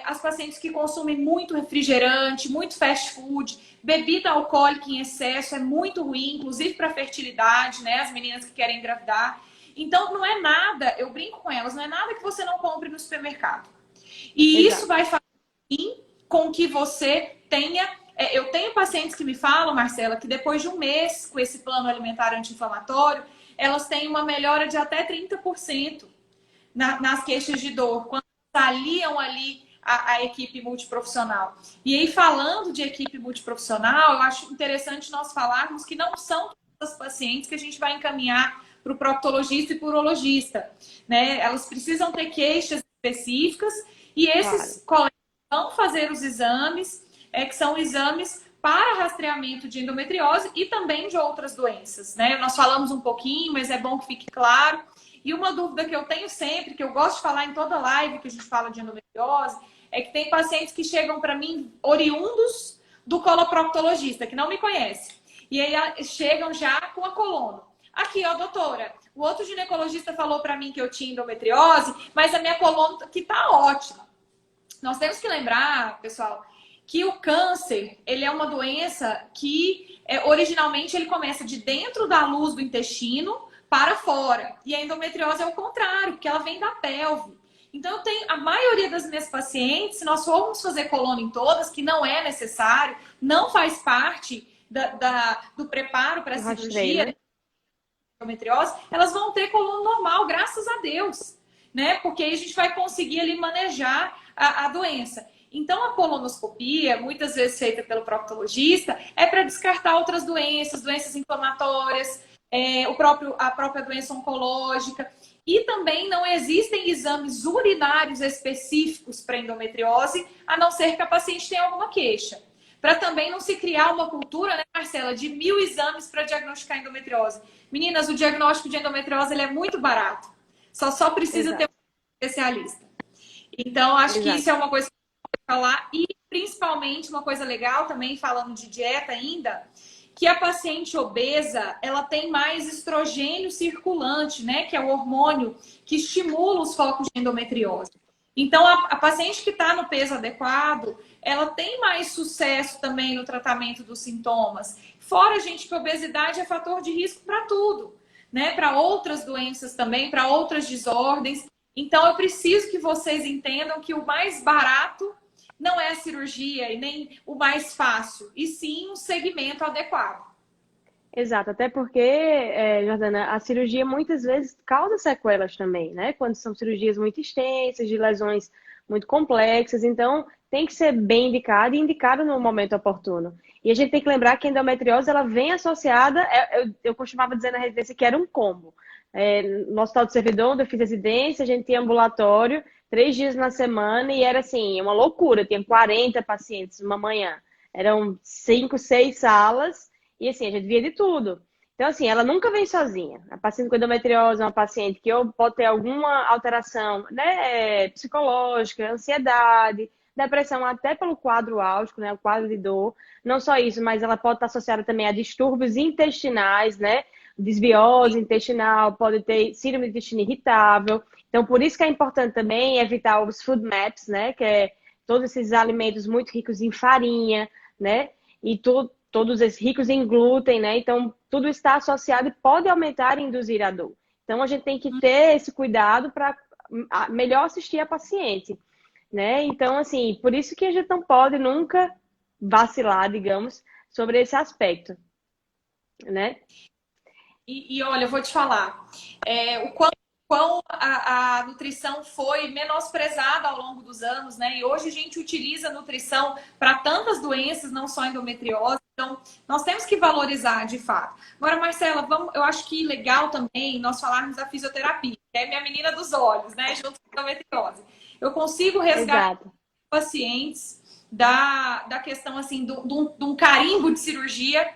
as pacientes que consomem muito refrigerante, muito fast food, bebida alcoólica em excesso é muito ruim, inclusive para a fertilidade, né? As meninas que querem engravidar. Então, não é nada, eu brinco com elas, não é nada que você não compre no supermercado. E Exato. Isso vai fazer com que você tenha... eu tenho pacientes que me falam, Marcela, que depois de um mês com esse plano alimentar anti-inflamatório, elas têm uma melhora de até 30% nas queixas de dor, quando aliam ali a equipe multiprofissional. E aí, falando de equipe multiprofissional, eu acho interessante nós falarmos que não são todas as pacientes que a gente vai encaminhar para o proctologista e para o urologista, né? Elas precisam ter queixas específicas e esses colegas vão fazer os exames, que são exames para rastreamento de endometriose e também de outras doenças, né? Nós falamos um pouquinho, mas é bom que fique claro. E uma dúvida que eu tenho sempre, que eu gosto de falar em toda live que a gente fala de endometriose, é que tem pacientes que chegam para mim oriundos do coloproctologista, que não me conhece. E aí chegam já com a coluna. Aqui, ó, doutora, o outro ginecologista falou para mim que eu tinha endometriose, mas a minha coluna que tá ótima. Nós temos que lembrar, pessoal, que o câncer, ele é uma doença que originalmente ele começa de dentro da luz do intestino para fora. E a endometriose é o contrário, porque ela vem da pelve. Então, eu tenho a maioria das minhas pacientes, se nós formos fazer coluna em todas, que não é necessário, não faz parte do preparo para a cirurgia, né? Endometriose, elas vão ter coluna normal, graças a Deus, né? Porque aí a gente vai conseguir ali manejar a doença. Então, a colonoscopia, muitas vezes feita pelo proctologista, é para descartar outras doenças, doenças inflamatórias, a própria doença oncológica. E também não existem exames urinários específicos para endometriose, a não ser que a paciente tenha alguma queixa. Para também não se criar uma cultura, né, Marcela, de 1000 exames para diagnosticar endometriose. Meninas, o diagnóstico de endometriose ele é muito barato. Só precisa ter um especialista. Então, acho que isso é uma coisa que eu vou falar. E, principalmente, uma coisa legal também, falando de dieta ainda, que a paciente obesa, ela tem mais estrogênio circulante, né? Que é o hormônio que estimula os focos de endometriose. Então, a paciente que está no peso adequado, ela tem mais sucesso também no tratamento dos sintomas. Fora, gente, que a obesidade é fator de risco para tudo, né? Para outras doenças também, para outras desordens. Então, eu preciso que vocês entendam que o mais barato não é a cirurgia e nem o mais fácil, e sim um segmento adequado. Exato, até porque, Jordana, a cirurgia muitas vezes causa sequelas também, né? Quando são cirurgias muito extensas, de lesões muito complexas, então tem que ser bem indicado e indicado no momento oportuno. E a gente tem que lembrar que a endometriose, ela vem associada, eu costumava dizer na residência que era um combo. No Hospital do Servidor, onde eu fiz residência, a gente tinha ambulatório, 3 dias na semana, e era assim, uma loucura, tinha 40 pacientes uma manhã. Eram 5, 6 salas, e assim, a gente via de tudo. Então, assim, ela nunca vem sozinha. A paciente com endometriose é uma paciente que ou pode ter alguma alteração, né, psicológica, ansiedade, depressão, até pelo quadro álgico, né, o quadro de dor. Não só isso, mas ela pode estar associada também a distúrbios intestinais, né, desbiose intestinal, pode ter síndrome do intestino irritável. Então, por isso que é importante também evitar os food maps, né, que é todos esses alimentos muito ricos em farinha, né, e todos esses ricos em glúten, né? Então, tudo está associado e pode aumentar e induzir a dor. Então, a gente tem que ter esse cuidado para melhor assistir a paciente, né? Então, assim, por isso que a gente não pode nunca vacilar, digamos, sobre esse aspecto, né? E olha, eu vou te falar, o quão a nutrição foi menosprezada ao longo dos anos, né? E hoje a gente utiliza a nutrição para tantas doenças, não só endometriose. Então, nós temos que valorizar de fato. Agora, Marcela, eu acho que legal também nós falarmos da fisioterapia, que é minha menina dos olhos, né? Junto com a endometriose. Eu consigo resgatar Exato. pacientes da questão assim de um carimbo de cirurgia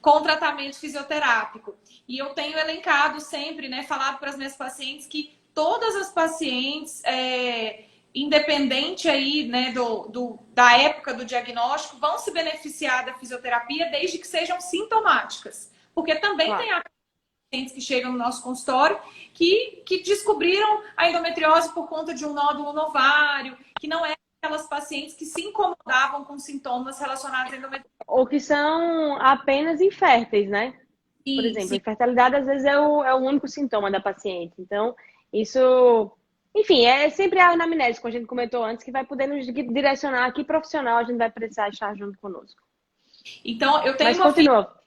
com tratamento fisioterápico. E eu tenho elencado sempre, né, falado para as minhas pacientes que todas as pacientes, independente aí, né, da época do diagnóstico, vão se beneficiar da fisioterapia desde que sejam sintomáticas. Porque também Claro. tem pacientes que chegam no nosso consultório que descobriram a endometriose por conta de um nódulo no ovário, que não é aquelas pacientes que se incomodavam com sintomas relacionados à endometriose. Ou que são apenas inférteis, né? Por Sim, exemplo, sim. infertilidade às vezes é o único sintoma da paciente. Então, isso, enfim, é sempre a anamnese, como a gente comentou antes, que vai poder nos direcionar a que profissional a gente vai precisar estar junto conosco. Então, eu tenho Mas uma filha continua.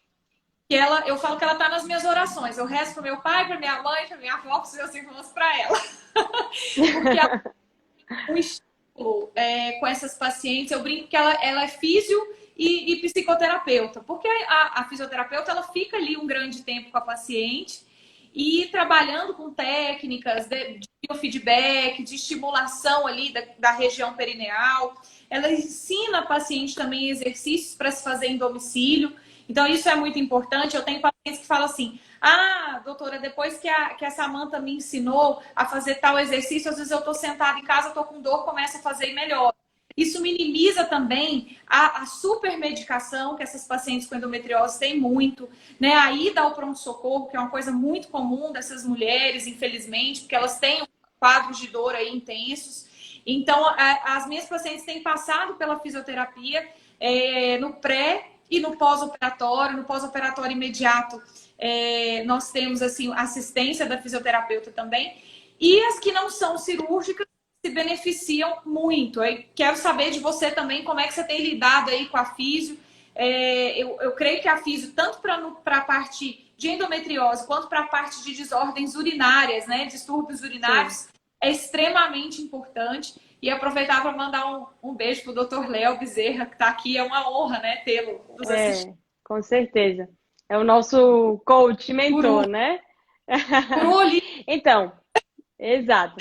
que eu falo que ela tá nas minhas orações. Eu rezo pro meu pai, pra minha mãe, pra minha avó, pros meus irmãos, pra ela. Porque ela tem um estímulo com essas pacientes. Eu brinco que ela é físio e psicoterapeuta. Porque a fisioterapeuta, ela fica ali um grande tempo com a paciente e trabalhando com técnicas de biofeedback, de estimulação ali da região perineal. Ela ensina a paciente também exercícios para se fazer em domicílio. Então, isso é muito importante. Eu tenho pacientes que falam assim: ah, doutora, depois que a Samantha me ensinou a fazer tal exercício, às vezes eu estou sentada em casa, estou com dor, começo a fazer e melhor. Isso minimiza também a supermedicação que essas pacientes com endometriose têm muito, né? A ida ao pronto-socorro, que é uma coisa muito comum dessas mulheres, infelizmente, porque elas têm quadros de dor aí intensos. Então, as minhas pacientes têm passado pela fisioterapia no pré e no pós-operatório. No pós-operatório imediato, nós temos assim assistência da fisioterapeuta também. E as que não são cirúrgicas se beneficiam muito. Eu quero saber de você também como é que você tem lidado aí com a físio. Eu creio que a físio, tanto para a parte de endometriose quanto para a parte de desordens urinárias, né, distúrbios urinários, Sim. é extremamente importante. E aproveitar para mandar um beijo para o Dr. Léo Bezerra, que está aqui. É uma honra, né, tê-lo nos assistindo. Com certeza. É o nosso coach, Guru, mentor, né? guru Então, exato.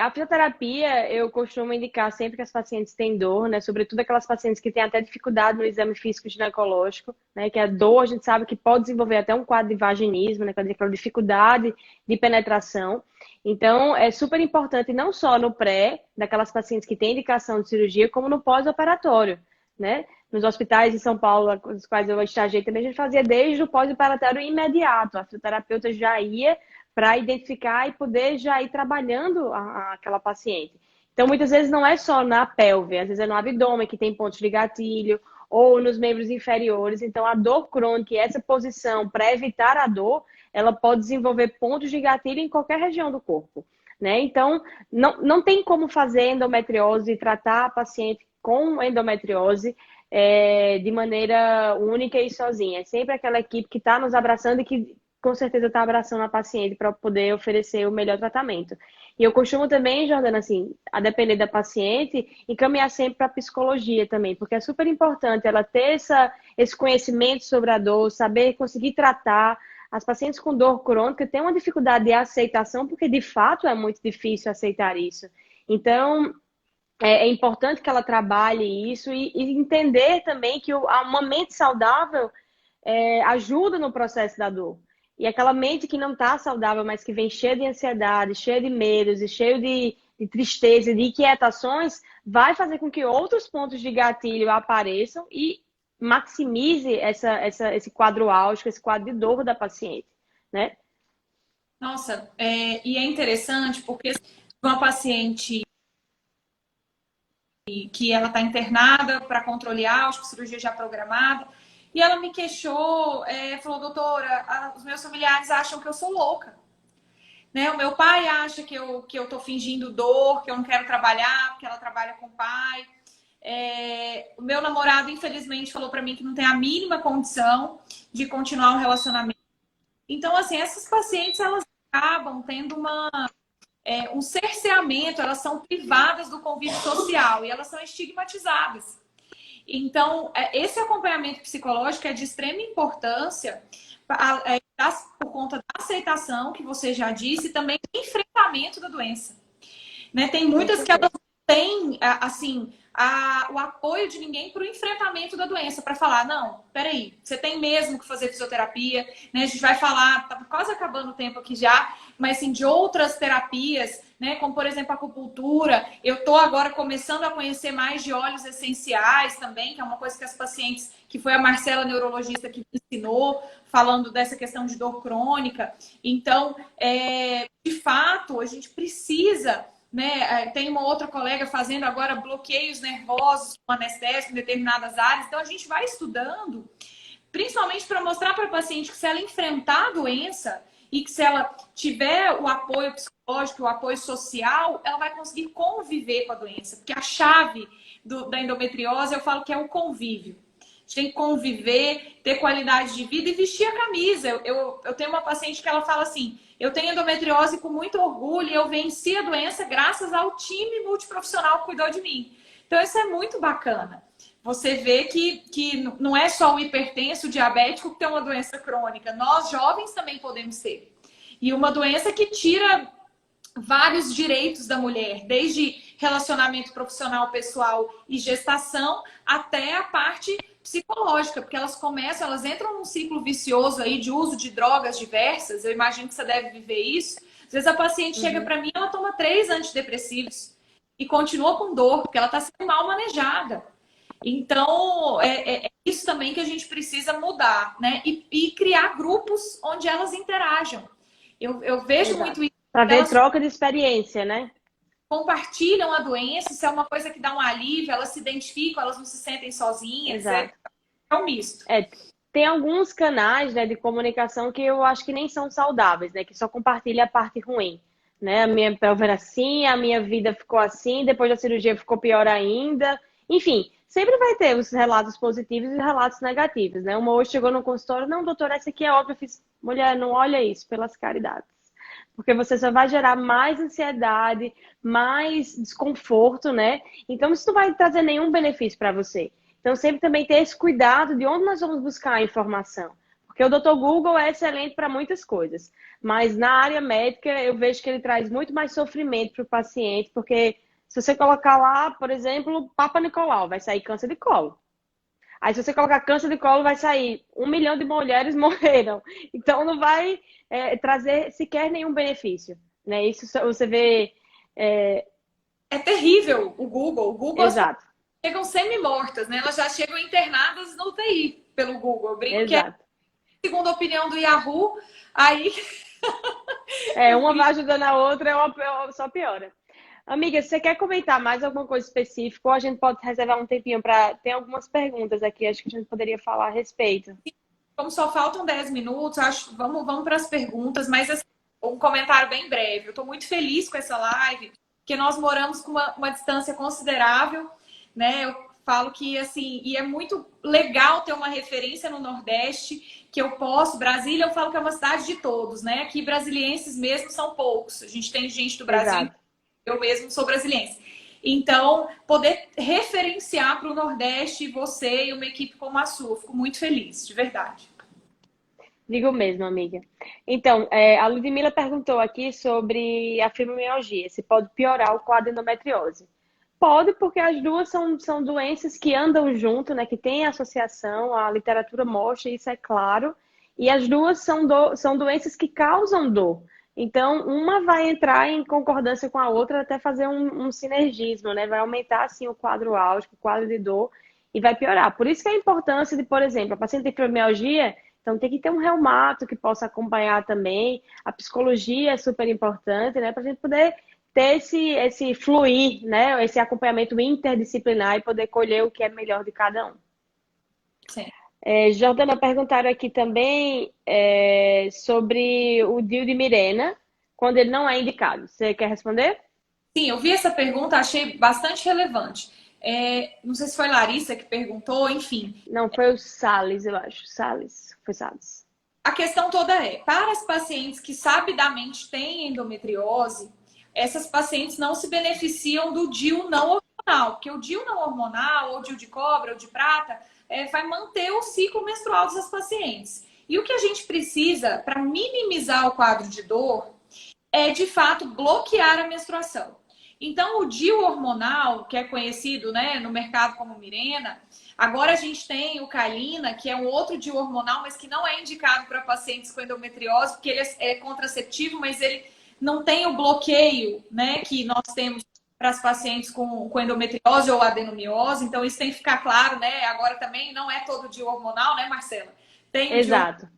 A fisioterapia, eu costumo indicar sempre que as pacientes têm dor, né? Sobretudo aquelas pacientes que têm até dificuldade no exame físico ginecológico, né? Que a dor, a gente sabe que pode desenvolver até um quadro de vaginismo, né? Quer dizer, aquela dificuldade de penetração. Então, é super importante não só no pré, daquelas pacientes que têm indicação de cirurgia, como no pós-operatório, né? Nos hospitais de São Paulo, os quais eu estagiei, também a gente fazia desde o pós-operatório imediato. A fisioterapeuta já ia para identificar e poder já ir trabalhando aquela paciente. Então, muitas vezes não é só na pelve, às vezes é no abdômen que tem pontos de gatilho, ou nos membros inferiores. Então, a dor crônica e essa posição para evitar a dor, ela pode desenvolver pontos de gatilho em qualquer região do corpo, né? Então, não tem como fazer endometriose e tratar a paciente com endometriose de maneira única e sozinha. É sempre aquela equipe que está nos abraçando e que com certeza está abraçando a paciente para poder oferecer o melhor tratamento. E eu costumo também, Jordana, assim, a depender da paciente, encaminhar sempre para a psicologia também, porque é super importante ela ter esse conhecimento sobre a dor, saber conseguir tratar. As pacientes com dor crônica têm uma dificuldade de aceitação, porque de fato é muito difícil aceitar isso. Então, é importante que ela trabalhe isso e entender também que uma mente saudável ajuda no processo da dor. E aquela mente que não está saudável, mas que vem cheia de ansiedade, cheia de medos e cheia de tristeza, de inquietações, vai fazer com que outros pontos de gatilho apareçam e maximize esse quadro álgico, esse quadro de dor da paciente, né? Nossa, e é interessante porque uma paciente que ela está internada para controle álgico, cirurgia já programada, e ela me queixou, falou, doutora, os meus familiares acham que eu sou louca. né? O meu pai acha que eu tô fingindo dor, que eu não quero trabalhar, porque ela trabalha com o pai. O meu namorado, infelizmente, falou para mim que não tem a mínima condição de continuar um relacionamento. Então, assim, essas pacientes, elas acabam tendo um cerceamento, elas são privadas do convívio social e elas são estigmatizadas. Então, esse acompanhamento psicológico é de extrema importância por conta da aceitação, que você já disse, e também do enfrentamento da doença. Né? Tem muitas que elas têm, assim, o apoio de ninguém para o enfrentamento da doença, para falar, não, peraí, você tem mesmo que fazer fisioterapia, né? A gente vai falar, tá quase acabando o tempo aqui já, mas assim, de outras terapias, né? Como, por exemplo, a acupuntura. Eu tô agora começando a conhecer mais de óleos essenciais também, que é uma coisa que as pacientes, que foi a Marcela, neurologista, que me ensinou, falando dessa questão de dor crônica. Então, de fato, a gente precisa, né? Tem uma outra colega fazendo agora bloqueios nervosos com anestésico em determinadas áreas. Então, a gente vai estudando, principalmente para mostrar para a paciente que se ela enfrentar a doença e que se ela tiver o apoio psicológico, o apoio social, ela vai conseguir conviver com a doença. Porque a chave da endometriose, eu falo que é o convívio. A gente tem que conviver, ter qualidade de vida e vestir a camisa. Eu tenho uma paciente que ela fala assim, eu tenho endometriose com muito orgulho e eu venci a doença graças ao time multiprofissional que cuidou de mim. Então, isso é muito bacana. Você vê que não é só o hipertenso, o diabético que tem uma doença crônica. Nós, jovens, também podemos ter. E uma doença que tira vários direitos da mulher, desde relacionamento profissional, pessoal e gestação, até a parte psicológica, porque elas entram num ciclo vicioso aí de uso de drogas diversas. Eu imagino que você deve viver isso. Às vezes a paciente chega para mim, ela toma 3 antidepressivos e continua com dor, porque ela está sendo mal manejada. Então, é isso também que a gente precisa mudar, né? E criar grupos onde elas interajam. Eu vejo Exato. muito isso. Para ver Elas troca de experiência, né? compartilham a doença, isso é uma coisa que dá um alívio, elas se identificam, elas não se sentem sozinhas. Exato. É um misto. Tem alguns canais, né, de comunicação que eu acho que nem são saudáveis, né? Que só compartilha a parte ruim. Né? A minha pelve era assim, a minha vida ficou assim, depois da cirurgia ficou pior ainda. Enfim, sempre vai ter os relatos positivos e os relatos negativos, né? Uma hoje chegou no consultório, não, doutor, essa aqui é óbvio. Eu fiz, mulher, não olha isso, pelas caridades. Porque você só vai gerar mais ansiedade, mais desconforto, né? Então, isso não vai trazer nenhum benefício para você. Então, sempre também ter esse cuidado de onde nós vamos buscar a informação. Porque o Dr. Google é excelente para muitas coisas. Mas na área médica, eu vejo que ele traz muito mais sofrimento para o paciente. Porque se você colocar lá, por exemplo, Papa Nicolau, vai sair câncer de colo. Aí, se você colocar câncer de colo, vai sair 1 milhão de mulheres morreram. Então, não vai trazer sequer nenhum benefício. Né? Isso você vê... É terrível o Google. O Google, Exato. chegam semi-mortas, né? Elas já chegam internadas no UTI pelo Google. Eu brinco Exato. que segundo a opinião do Yahoo, aí... Uma vai ajudando a outra, só piora. Amiga, você quer comentar mais alguma coisa específica? Ou a gente pode reservar um tempinho para... Tem algumas perguntas aqui, acho que a gente poderia falar a respeito. Como só faltam 10 minutos, vamos para as perguntas, mas assim, um comentário bem breve. Eu estou muito feliz com essa live, porque nós moramos com uma distância considerável, né? Eu falo que, assim, e é muito legal ter uma referência no Nordeste, que eu posso... Brasília, eu falo que é uma cidade de todos, né? Aqui, brasilienses mesmo são poucos. A gente tem gente do Brasil... Exato. Eu mesmo sou brasiliense. Então, poder referenciar para o Nordeste você e uma equipe como a sua, fico muito feliz, de verdade. Digo mesmo, amiga. Então, a Ludmila perguntou aqui sobre a fibromialgia, se pode piorar o quadro de endometriose. Pode, porque as duas são doenças que andam junto, né? Que têm associação, a literatura mostra, isso é claro. E as duas são doenças que causam dor. Então, uma vai entrar em concordância com a outra até fazer um sinergismo, né? Vai aumentar, assim, o quadro álgico, o quadro de dor, e vai piorar. Por isso que a importância de, por exemplo, a paciente tem fibromialgia, então tem que ter um reumato que possa acompanhar também. A psicologia é super importante, né? Para a gente poder ter esse fluir, né? Esse acompanhamento interdisciplinar e poder colher o que é melhor de cada um. Sim. Jordana, perguntaram aqui também sobre o DIU de Mirena, quando ele não é indicado. Você quer responder? Sim, eu vi essa pergunta, achei bastante relevante. Não sei se foi Larissa que perguntou, enfim. Não, foi o Salles, eu acho. Salles. Foi Salles. A questão toda é, para as pacientes que sabidamente têm endometriose, essas pacientes não se beneficiam do DIU não hormonal, porque o DIU não hormonal, ou DIU de cobre, ou de prata, vai manter o ciclo menstrual dessas pacientes. E o que a gente precisa para minimizar o quadro de dor é, de fato, bloquear a menstruação. Então, o DIU hormonal, que é conhecido, né, no mercado como Mirena, agora a gente tem o Kalina, que é um outro DIU hormonal, mas que não é indicado para pacientes com endometriose, porque ele é contraceptivo, mas ele não tem o bloqueio, né, que nós temos para as pacientes com endometriose ou adenomiose. Então, isso tem que ficar claro, né? Agora também não é todo DIU hormonal, né, Marcela? Tem o DIU Exato.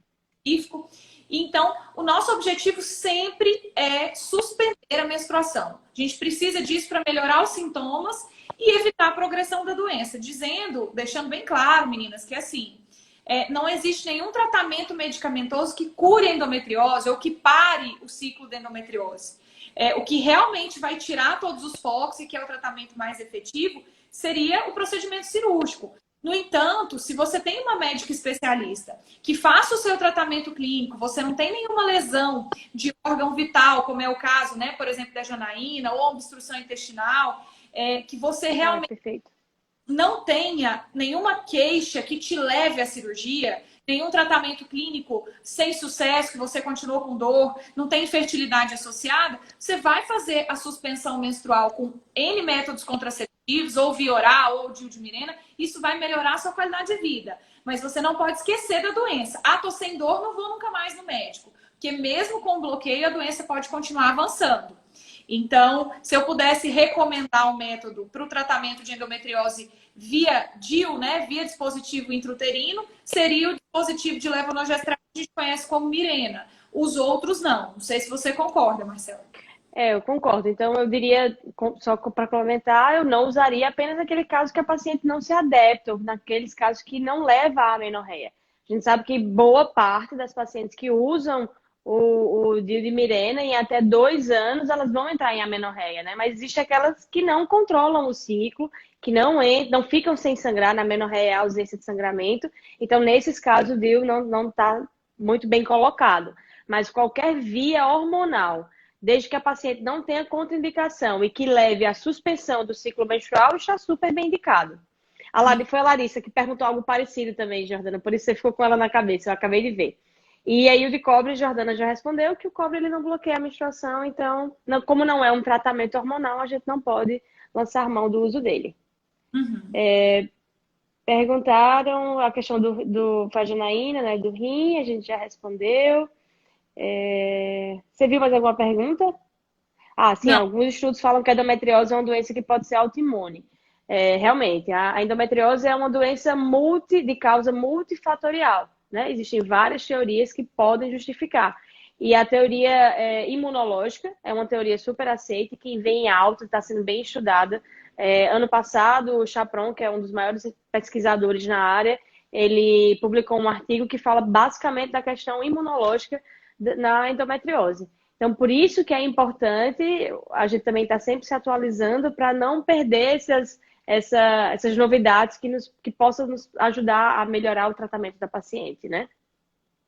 específico. Então, o nosso objetivo sempre é suspender a menstruação. A gente precisa disso para melhorar os sintomas e evitar a progressão da doença. Deixando bem claro, meninas, que assim, não existe nenhum tratamento medicamentoso que cure a endometriose ou que pare o ciclo da endometriose. O que realmente vai tirar todos os focos e que é o tratamento mais efetivo seria o procedimento cirúrgico. No entanto, se você tem uma médica especialista que faça o seu tratamento clínico, você não tem nenhuma lesão de órgão vital, como é o caso, né, por exemplo, da Janaína, ou obstrução intestinal, que você realmente Perfeito. não tenha nenhuma queixa que te leve à cirurgia, nenhum tratamento clínico sem sucesso, que você continuou com dor, não tem infertilidade associada, você vai fazer a suspensão menstrual com N métodos contraceptivos, ou via oral, ou DIU de Mirena, isso vai melhorar a sua qualidade de vida. Mas você não pode esquecer da doença. Ah, tô sem dor, não vou nunca mais no médico. Porque mesmo com bloqueio, a doença pode continuar avançando. Então, se eu pudesse recomendar um método para o tratamento de endometriose via DIU, né, via dispositivo intrauterino, seria o dispositivo de levonorgestrel que a gente conhece como Mirena. Os outros não. Não sei se você concorda, Marcela. Eu concordo. Então, eu diria, só para complementar, eu não usaria apenas naquele caso que a paciente não se adapta, ou naqueles casos que não leva à amenorreia. A gente sabe que boa parte das pacientes que usam o DIU de Mirena, em até 2 anos, elas vão entrar em amenorreia, né? Mas existe aquelas que não controlam o ciclo, que não ficam sem sangrar, na amenorreia a ausência de sangramento. Então, nesses casos, o DIU não está muito bem colocado. Mas qualquer via hormonal, desde que a paciente não tenha contraindicação e que leve à suspensão do ciclo menstrual, está super bem indicado. Foi a Larissa que perguntou algo parecido também, Jordana, por isso você ficou com ela na cabeça, eu acabei de ver. E aí o de cobre, Jordana já respondeu que o cobre ele não bloqueia a menstruação, então, como não é um tratamento hormonal, a gente não pode lançar mão do uso dele. Uhum. Perguntaram a questão do Faginaína, né, do rim, a gente já respondeu. Você viu mais alguma pergunta? Sim, Não. alguns estudos falam que a endometriose é uma doença que pode ser autoimune. Realmente, a endometriose é uma doença de causa multifatorial, né? Existem várias teorias que podem justificar. E a teoria imunológica é uma teoria super aceita, que vem em alta, está sendo bem estudada. Ano passado, o Chapron, que é um dos maiores pesquisadores na área, ele publicou um artigo que fala basicamente da questão imunológica na endometriose. Então, por isso que é importante, a gente também está sempre se atualizando para não perder essas novidades que possam nos ajudar a melhorar o tratamento da paciente, né?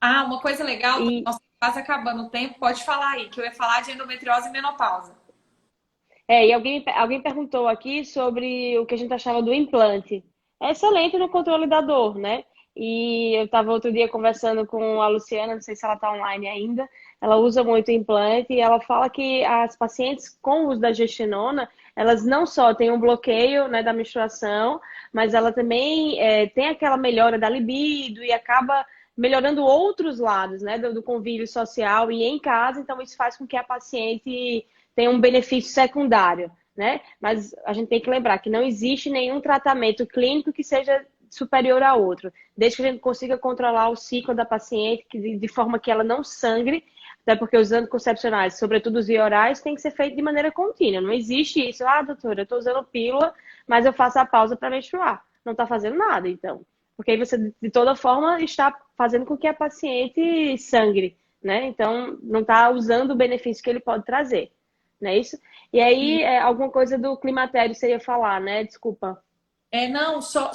Uma coisa legal, nossa, quase acabando o tempo, pode falar aí, que eu ia falar de endometriose e menopausa. E alguém perguntou aqui sobre o que a gente achava do implante. É excelente no controle da dor, né? E eu estava outro dia conversando com a Luciana, não sei se ela está online ainda, ela usa muito implante e ela fala que as pacientes com o uso da gestinona, elas não só têm um bloqueio, né, da menstruação, mas ela também tem aquela melhora da libido e acaba melhorando outros lados, né, do convívio social e em casa, então isso faz com que a paciente tenha um benefício secundário, né? Mas a gente tem que lembrar que não existe nenhum tratamento clínico que seja superior a outro, desde que a gente consiga controlar o ciclo da paciente de forma que ela não sangre, até porque os anticoncepcionais, sobretudo os via orais, tem que ser feito de maneira contínua. Não existe isso, doutora, eu estou usando pílula, mas eu faço a pausa para menstruar. Não está fazendo nada, então. Porque aí você, de toda forma, está fazendo com que a paciente sangre, né? Então, não está usando o benefício que ele pode trazer, não é isso? E aí, alguma coisa do climatério você ia falar, né? Desculpa. Não, só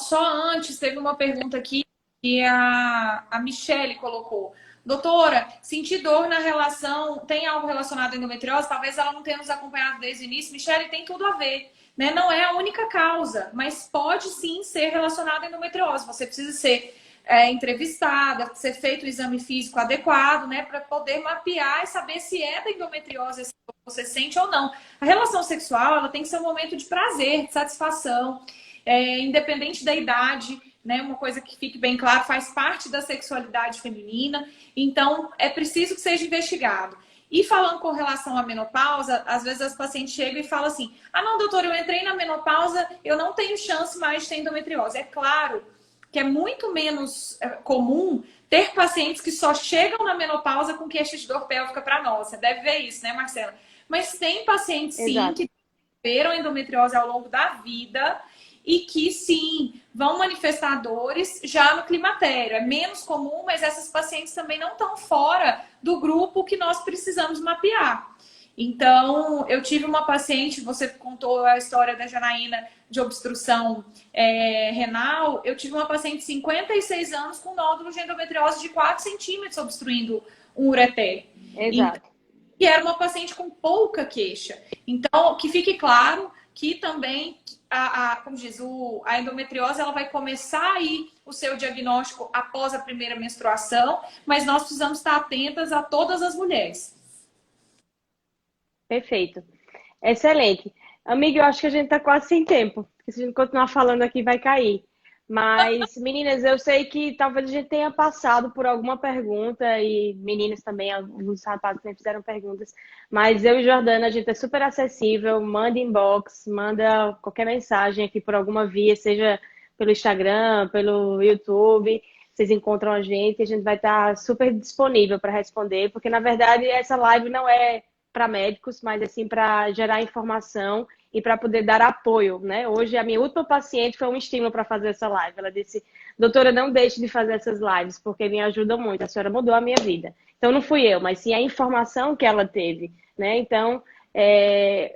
antes teve uma pergunta aqui que a Michele colocou. Doutora, senti dor na relação, tem algo relacionado à endometriose? Talvez ela não tenha nos acompanhado desde o início. Michele, tem tudo a ver, né? Não é a única causa, mas pode sim ser relacionado à endometriose. Você precisa ser entrevistada, ser feito o exame físico adequado, né? Para poder mapear e saber se é da endometriose essa dor que você sente ou não. A relação sexual, ela tem que ser um momento de prazer, de satisfação. Independente da idade, né? Uma coisa que fique bem claro, faz parte da sexualidade feminina, então é preciso que seja investigado. E falando com relação à menopausa, às vezes as pacientes chegam e falam assim: ah, não, doutor, eu entrei na menopausa, eu não tenho chance mais de ter endometriose. É claro que é muito menos comum ter pacientes que só chegam na menopausa com queixa de dor pélvica para nós. Você deve ver isso, né, Marcela? Mas tem pacientes, sim, Exato. que tiveram endometriose ao longo da vida e que, sim, vão manifestar dores já no climatério. É menos comum, mas essas pacientes também não estão fora do grupo que nós precisamos mapear. Então, eu tive uma paciente, você contou a história da Janaína de obstrução renal, eu tive uma paciente de 56 anos com nódulo de endometriose de 4 centímetros obstruindo um ureter. Exato. E era uma paciente com pouca queixa. Então, que fique claro que também, como diz, a endometriose ela vai começar aí o seu diagnóstico após a primeira menstruação, mas nós precisamos estar atentas a todas as mulheres. Perfeito. Excelente. Amiga, eu acho que a gente está quase sem tempo, porque se a gente continuar falando aqui vai cair. Mas, meninas, eu sei que talvez a gente tenha passado por alguma pergunta, e meninas também, alguns rapazes também fizeram perguntas, mas eu e Jordana, a gente é super acessível, manda inbox, manda qualquer mensagem aqui por alguma via, seja pelo Instagram, pelo YouTube, vocês encontram a gente vai estar super disponível para responder, porque na verdade essa live não é para médicos, mas assim para gerar informação e para poder dar apoio, né? Hoje a minha última paciente foi um estímulo para fazer essa live. Ela disse: doutora, não deixe de fazer essas lives, porque me ajudam muito. A senhora mudou a minha vida. Então não fui eu, mas sim a informação que ela teve, né? Então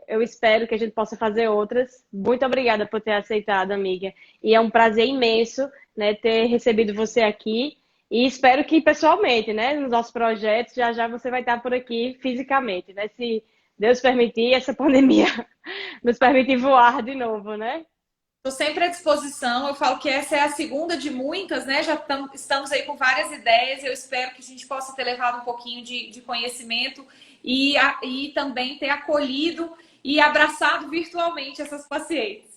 eu espero que a gente possa fazer outras. Muito obrigada por ter aceitado, amiga. E é um prazer imenso, né, ter recebido você aqui. E espero que pessoalmente, né, nos nossos projetos, já já você vai estar por aqui fisicamente, né? Se Deus permitir, essa pandemia nos permite voar de novo, né? Estou sempre à disposição. Eu falo que essa é a segunda de muitas, né? Já estamos aí com várias ideias. Eu espero que a gente possa ter levado um pouquinho de conhecimento e também ter acolhido e abraçado virtualmente essas pacientes.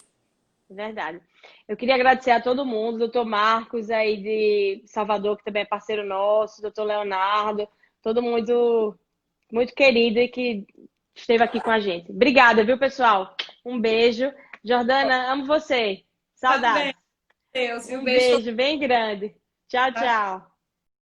Verdade. Eu queria agradecer a todo mundo, doutor Marcos aí de Salvador, que também é parceiro nosso, doutor Leonardo, todo mundo muito querido e que esteve aqui com a gente. Obrigada, viu, pessoal? Um beijo. Jordana, amo você. Tá bem, Saudades. Deus. E um Um beijo. beijo bem grande. Tchau, tchau.